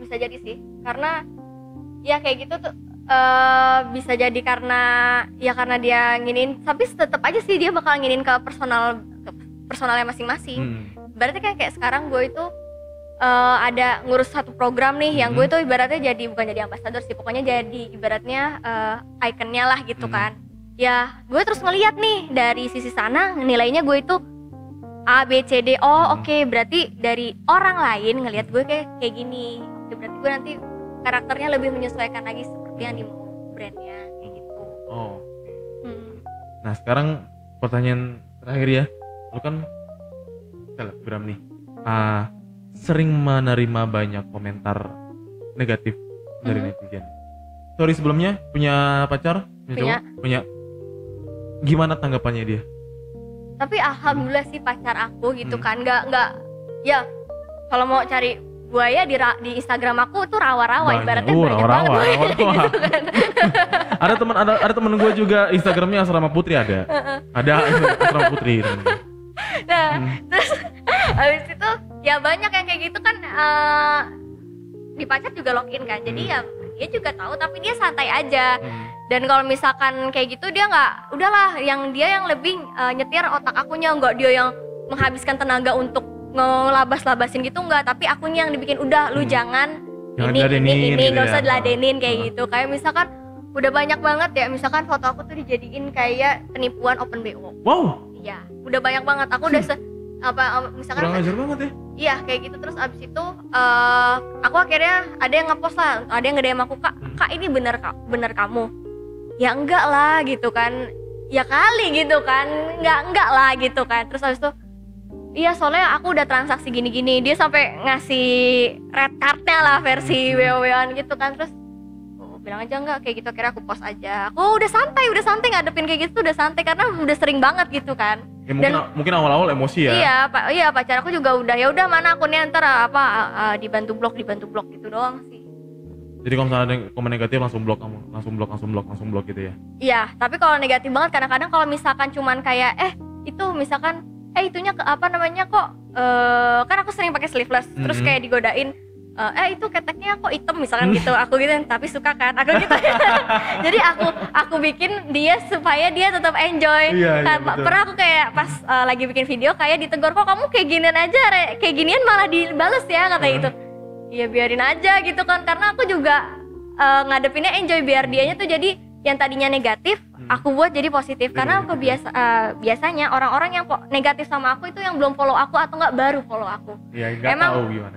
Bisa jadi sih, karena ya kayak gitu tuh bisa jadi karena dia nginin, tapi tetap aja sih dia bakal nginin ke personalnya masing-masing. Berarti kayak sekarang gue itu ada ngurus satu program nih yang gue itu ibaratnya bukan jadi ambasador sih, pokoknya jadi ibaratnya ikonnya lah gitu kan. Ya gue terus ngeliat nih dari sisi sana nilainya gue itu A, B, C, D. Oke, berarti dari orang lain ngelihat gue kayak gini. Oke, berarti gue nanti karakternya lebih menyesuaikan lagi seperti yang dimau brandnya kayak gitu. Nah sekarang pertanyaan terakhir ya, lu kan selebgram nih, sering menerima banyak komentar negatif dari netizen. Sorry sebelumnya punya pacar? Punya. Gimana tanggapannya dia? Tapi alhamdulillah sih pacar aku gitu kan, nggak ya kalau mau cari buaya di Instagram aku tuh rawa-rawa, ibaratnya banyak banget gitu kan. ada temen gue juga Instagramnya Asrama Putri ada Asrama Putri. Nah terus habis itu ya banyak yang kayak gitu kan, di pacar juga login kan, jadi ya dia juga tahu tapi dia santai aja. Dan kalau misalkan kayak gitu dia nggak, udahlah yang lebih nyetir otak akunya, nggak dia yang menghabiskan tenaga untuk ngelabas-labasin gitu, nggak, tapi akunya yang dibikin udah lu jangan ini nggak usah diladenin kayak gitu. Kayak misalkan udah banyak banget ya, misalkan foto aku tuh dijadiin kayak penipuan open BO. Wow. Iya, udah banyak banget. Aku udah misalkan kurang ajar banget ya. Iya kayak gitu. Terus abis itu aku akhirnya ada yang ngepost lah, ada yang nge-DM aku, kak ini bener kamu? Ya enggak lah gitu kan, ya kali gitu kan, enggak lah gitu kan. Terus abis itu Iya, soalnya aku udah transaksi gini-gini. Dia sampai ngasih red cardnya lah versi WoW-an gitu kan. Terus bilang aja enggak kayak gitu, akhirnya aku post aja. Aku udah santai ngadepin kayak gitu, udah santai karena udah sering banget gitu kan. Ya, mungkin awal-awal emosi ya. Iya, pacar aku juga udah ya udah mana akunnya ntar dibantu blok gitu doang sih. Jadi kalau misalnya ada yang komen negatif langsung blok kamu, langsung blok gitu ya. Iya, tapi kalau negatif banget kadang-kadang kalau misalkan cuman kayak itu misalkan itunya apa namanya kok kan aku sering pakai sleeveless, terus kayak digodain itu keteknya kok hitam misalkan gitu, aku gitu tapi suka kan aku gitu. Jadi aku bikin dia supaya dia tetap enjoy. Iya, pernah aku kayak pas lagi bikin video kayak ditegur, kok kamu kayak ginian aja kayak ginian malah dibales ya kata gitu. Iya biarin aja gitu kan, karena aku juga ngadepinnya enjoy biar dianya tuh jadi yang tadinya negatif aku buat jadi positif. Karena aku biasanya orang-orang yang negatif sama aku itu yang belum follow aku atau enggak baru follow aku. Iya, enggak tahu gimana.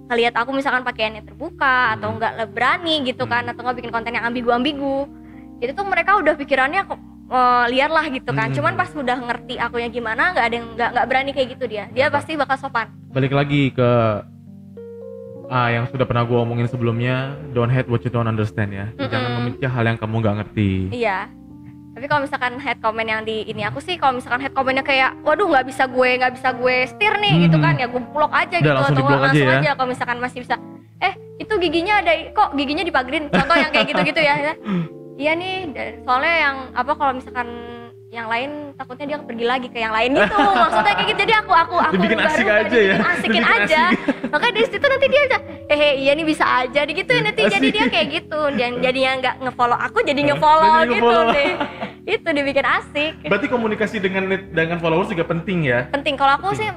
Ngelihat aku misalkan pakaiannya terbuka atau enggak berani gitu kan, atau enggak bikin konten yang ambigu-ambigu. Itu tuh mereka udah pikirannya liar lah gitu kan. Cuman pas udah ngerti akunya gimana, enggak ada yang enggak berani kayak gitu dia. Dia pasti bakal sopan. Balik lagi ke yang sudah pernah gue omongin sebelumnya, don't hate what you don't understand ya. Jangan membenci hal yang kamu nggak ngerti. Iya. Tapi kalau misalkan hate comment yang di ini aku sih, kalau misalkan hate commentnya kayak, waduh nggak bisa gue setir nih gitu kan, ya gue blok aja gitu atau langsung aja. Kalau misalkan masih bisa, itu giginya ada, kok giginya dipagerin. Contoh yang kayak gitu-gitu ya. Iya nih, soalnya yang kalau misalkan yang lain takutnya dia pergi lagi ke yang lain gitu. Maksudnya kayak gitu. Jadi aku dibikin asik aja ya. Asikin aja. Makanya dari situ nanti dia bisa iya nih bisa aja digituin nanti. Jadi dia kayak gitu. Dan jadinya enggak nge-follow aku, jadi nge-follow gitu deh. Itu dibikin asik. Berarti komunikasi dengan followers juga penting ya? Penting. Kalau aku sih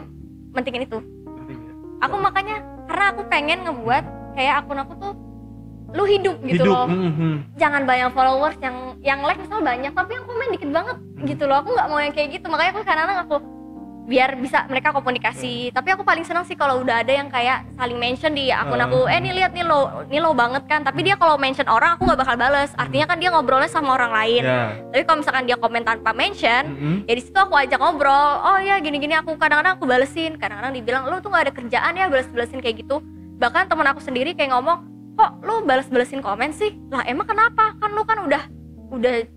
pentingin itu. Penting ya. Aku makanya karena aku pengen ngebuat kayak akun aku tuh lu hidup gitu loh. Jangan banyak followers yang like misal banyak tapi yang komen dikit banget gitu loh. Aku nggak mau yang kayak gitu, makanya aku kadang-kadang aku biar bisa mereka komunikasi. Tapi aku paling senang sih kalau udah ada yang kayak saling mention di akun aku, nih lihat nih lo banget kan. Tapi dia kalau mention orang aku nggak bakal bales. Artinya kan dia ngobrolnya sama orang lain. Tapi kalau misalkan dia komen tanpa mention, ya di situ aku ajak ngobrol. Oh ya gini-gini, aku kadang-kadang aku balesin. Kadang-kadang dibilang lo tuh nggak ada kerjaan ya balesin kayak gitu. Bahkan temen aku sendiri kayak ngomong, kok lu balesin komen sih? Lah emang kenapa? Kan lu kan udah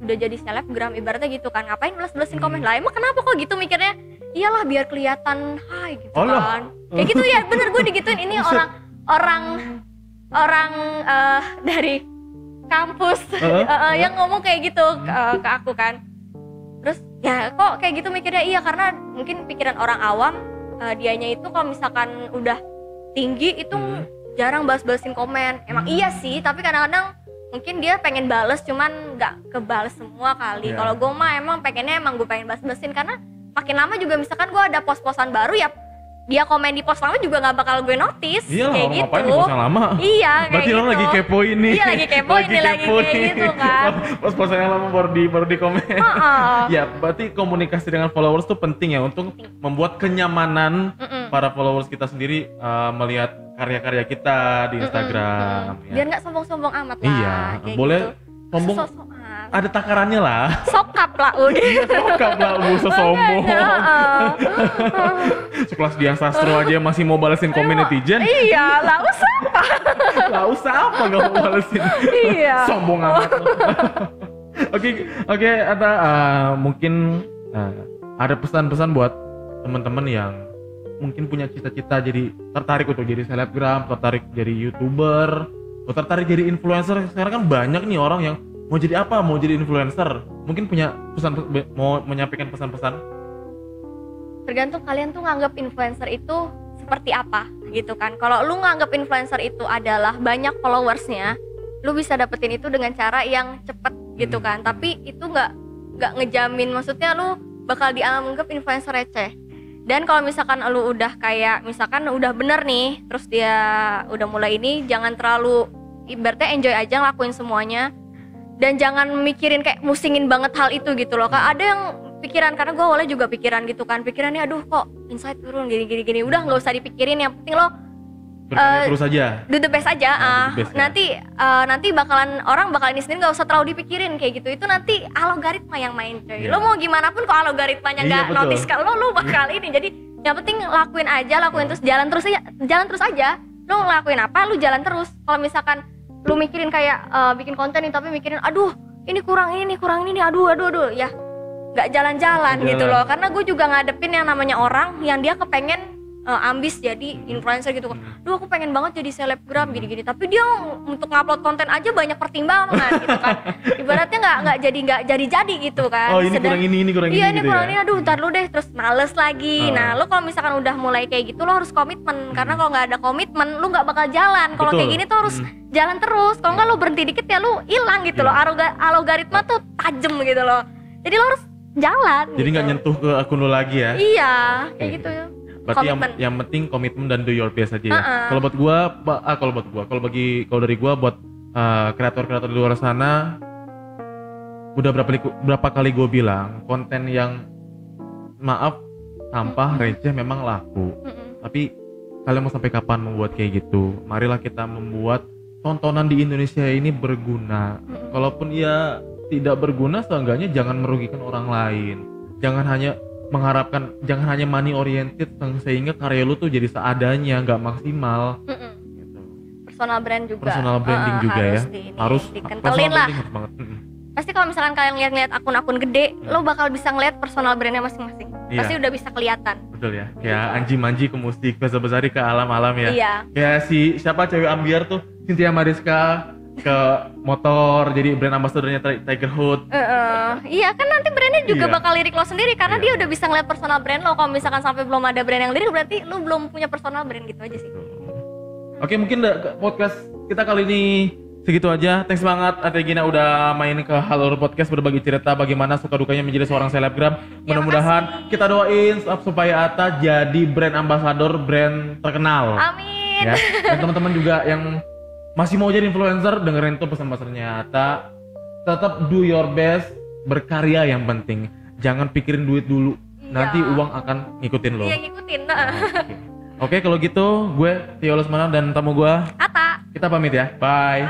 jadi selebgram ibaratnya gitu kan. Ngapain balesin komen? Lah emang kenapa kok gitu mikirnya? Iyalah biar kelihatan hai gitu kan. Kayak gitu ya, bener gue digituin. Ini orang dari kampus yang ngomong kayak gitu ke aku kan. Terus ya kok kayak gitu mikirnya? Iya karena mungkin pikiran orang awam dianya itu kalau misalkan udah tinggi itu jarang balesin komen. Emang iya sih, tapi kadang-kadang mungkin dia pengen bales cuman nggak kebales semua kali. Kalau gue mah emang pengennya gue pengen balesin karena makin lama juga misalkan gue ada post-postan baru ya dia komen di post lama juga nggak bakal gue notice. Iya kayak gitu. Ngapain di post yang lama? Iya kayak berarti gitu. Lo lagi kepoin nih. Iya lagi kepoin kayak gitu kan. Post-post yang lama baru di komen. Ya berarti komunikasi dengan followers tuh penting ya untuk membuat kenyamanan para followers kita sendiri melihat karya-karya kita di Instagram. Ya. Biar nggak sombong-sombong amat lah. Iya, boleh gitu. sombong. Ada takarannya lah. Sokap lah udah. Sokap lah sombong. Sekelas Dian Sastro aja masih mau balesin komen netizen. Iya, lah usah apa. Lah usah apa nggak mau balesin. Iya. Sombong amat. Oke, ada mungkin ada pesan-pesan buat teman-teman yang mungkin punya cita-cita jadi tertarik untuk jadi selebgram, tertarik jadi YouTuber, atau tertarik jadi influencer. Sekarang kan banyak nih orang yang mau jadi apa, mau jadi influencer. Mungkin punya pesan, mau menyampaikan pesan-pesan. Tergantung kalian tuh nganggap influencer itu seperti apa gitu kan. Kalau lu nganggap influencer itu adalah banyak followersnya, lu bisa dapetin itu dengan cara yang cepet gitu kan. Tapi itu nggak ngejamin, maksudnya lu bakal dianggap influencer receh. Dan kalau misalkan lu udah kayak misalkan udah bener nih, terus dia udah mulai ini, jangan terlalu ibaratnya enjoy aja ngelakuin semuanya. Dan jangan mikirin kayak musingin banget hal itu gitu loh. Kak ada yang pikiran, karena gue awalnya juga pikiran gitu kan. Pikirannya aduh kok insight turun gini. Udah nggak usah dipikirin, yang penting lo terus aja. Do the best aja. Nanti orang bakalan ini sendiri, nggak usah terlalu dipikirin kayak gitu. Itu nanti algoritma yang main coy. Lo mau gimana pun kok algoritmanya nggak notice kalau lo bakal ini. Jadi Yang penting lakuin terus, jalan terus aja. Lu ngelakuin apa, lu jalan terus. Kalau misalkan lu mikirin kayak bikin konten nih tapi mikirin aduh ini kurang ini nih, aduh ya nggak jalan-jalan gitu loh. Karena gue juga ngadepin yang namanya orang yang dia kepengen ambis jadi influencer gitu. Duh aku pengen banget jadi selebgram gini-gini, tapi dia untuk ngupload konten aja banyak pertimbangan gitu kan. Ibaratnya nggak jadi gitu kan. Oh ini kurang ini kurang iya, ini gitu kurang ini, aduh ntar lu deh, terus males lagi. Nah lu kalau misalkan udah mulai kayak gitu lo harus komitmen, karena kalau nggak ada komitmen lu nggak bakal jalan. Kalau kayak gini tuh harus jalan terus, kalau nggak lu berhenti dikit ya lu hilang gitu loh. Algoritma tuh tajem gitu loh, jadi lo harus jalan. Jadi nggak gitu. nyentuh ke akun lu lagi ya? Iya, kayak gitu ya. Berarti yang penting komitmen dan do your best aja ya. Kalau buat gua, kalau dari gua buat kreator-kreator di luar sana, udah berapa kali gua bilang konten yang maaf sampah receh memang laku. Tapi kalian mau sampai kapan membuat kayak gitu? Marilah kita membuat tontonan di Indonesia ini berguna. Kalaupun ya tidak berguna, seenggaknya jangan merugikan orang lain. Jangan hanya money oriented sehingga karya lu tuh jadi seadanya, nggak maksimal. Gitu. Personal branding juga ya. Harus dikentelin lah. Pasti kalau misalkan kalian ngeliat akun-akun gede, lo bakal bisa ngeliat personal brandnya masing-masing. Iya. Pasti udah bisa kelihatan. Betul ya. Kayak Anji Manji ke musik, Besar-Besari ke alam-alam ya. Iya. Kayak siapa cewek ambiar tuh, Cynthia Mariska ke motor, jadi brand ambassadornya Tiger Hood. Iya kan nanti brandnya juga bakal lirik lo sendiri, karena dia udah bisa ngeliat personal brand lo. Kalau misalkan sampai belum ada brand yang lirik, berarti lo belum punya personal brand, gitu aja sih. Oke, mungkin podcast kita kali ini segitu aja. Thanks banget Ate Gina udah main ke Halo Podcast, berbagi cerita bagaimana suka dukanya menjadi seorang selebgram. Mudah-mudahan kita doain supaya Ata jadi brand ambassador, brand terkenal. Amin. Ya. Dan teman-teman juga yang masih mau jadi influencer, dengerin tuh pesan-pesannya Ata. Tetap do your best, berkarya yang penting. Jangan pikirin duit dulu. Nanti uang akan ngikutin lo. Iya, ngikutin. Oke, kalau gitu gue Tio Lesmana dan tamu gue Ata. Kita pamit ya. Bye.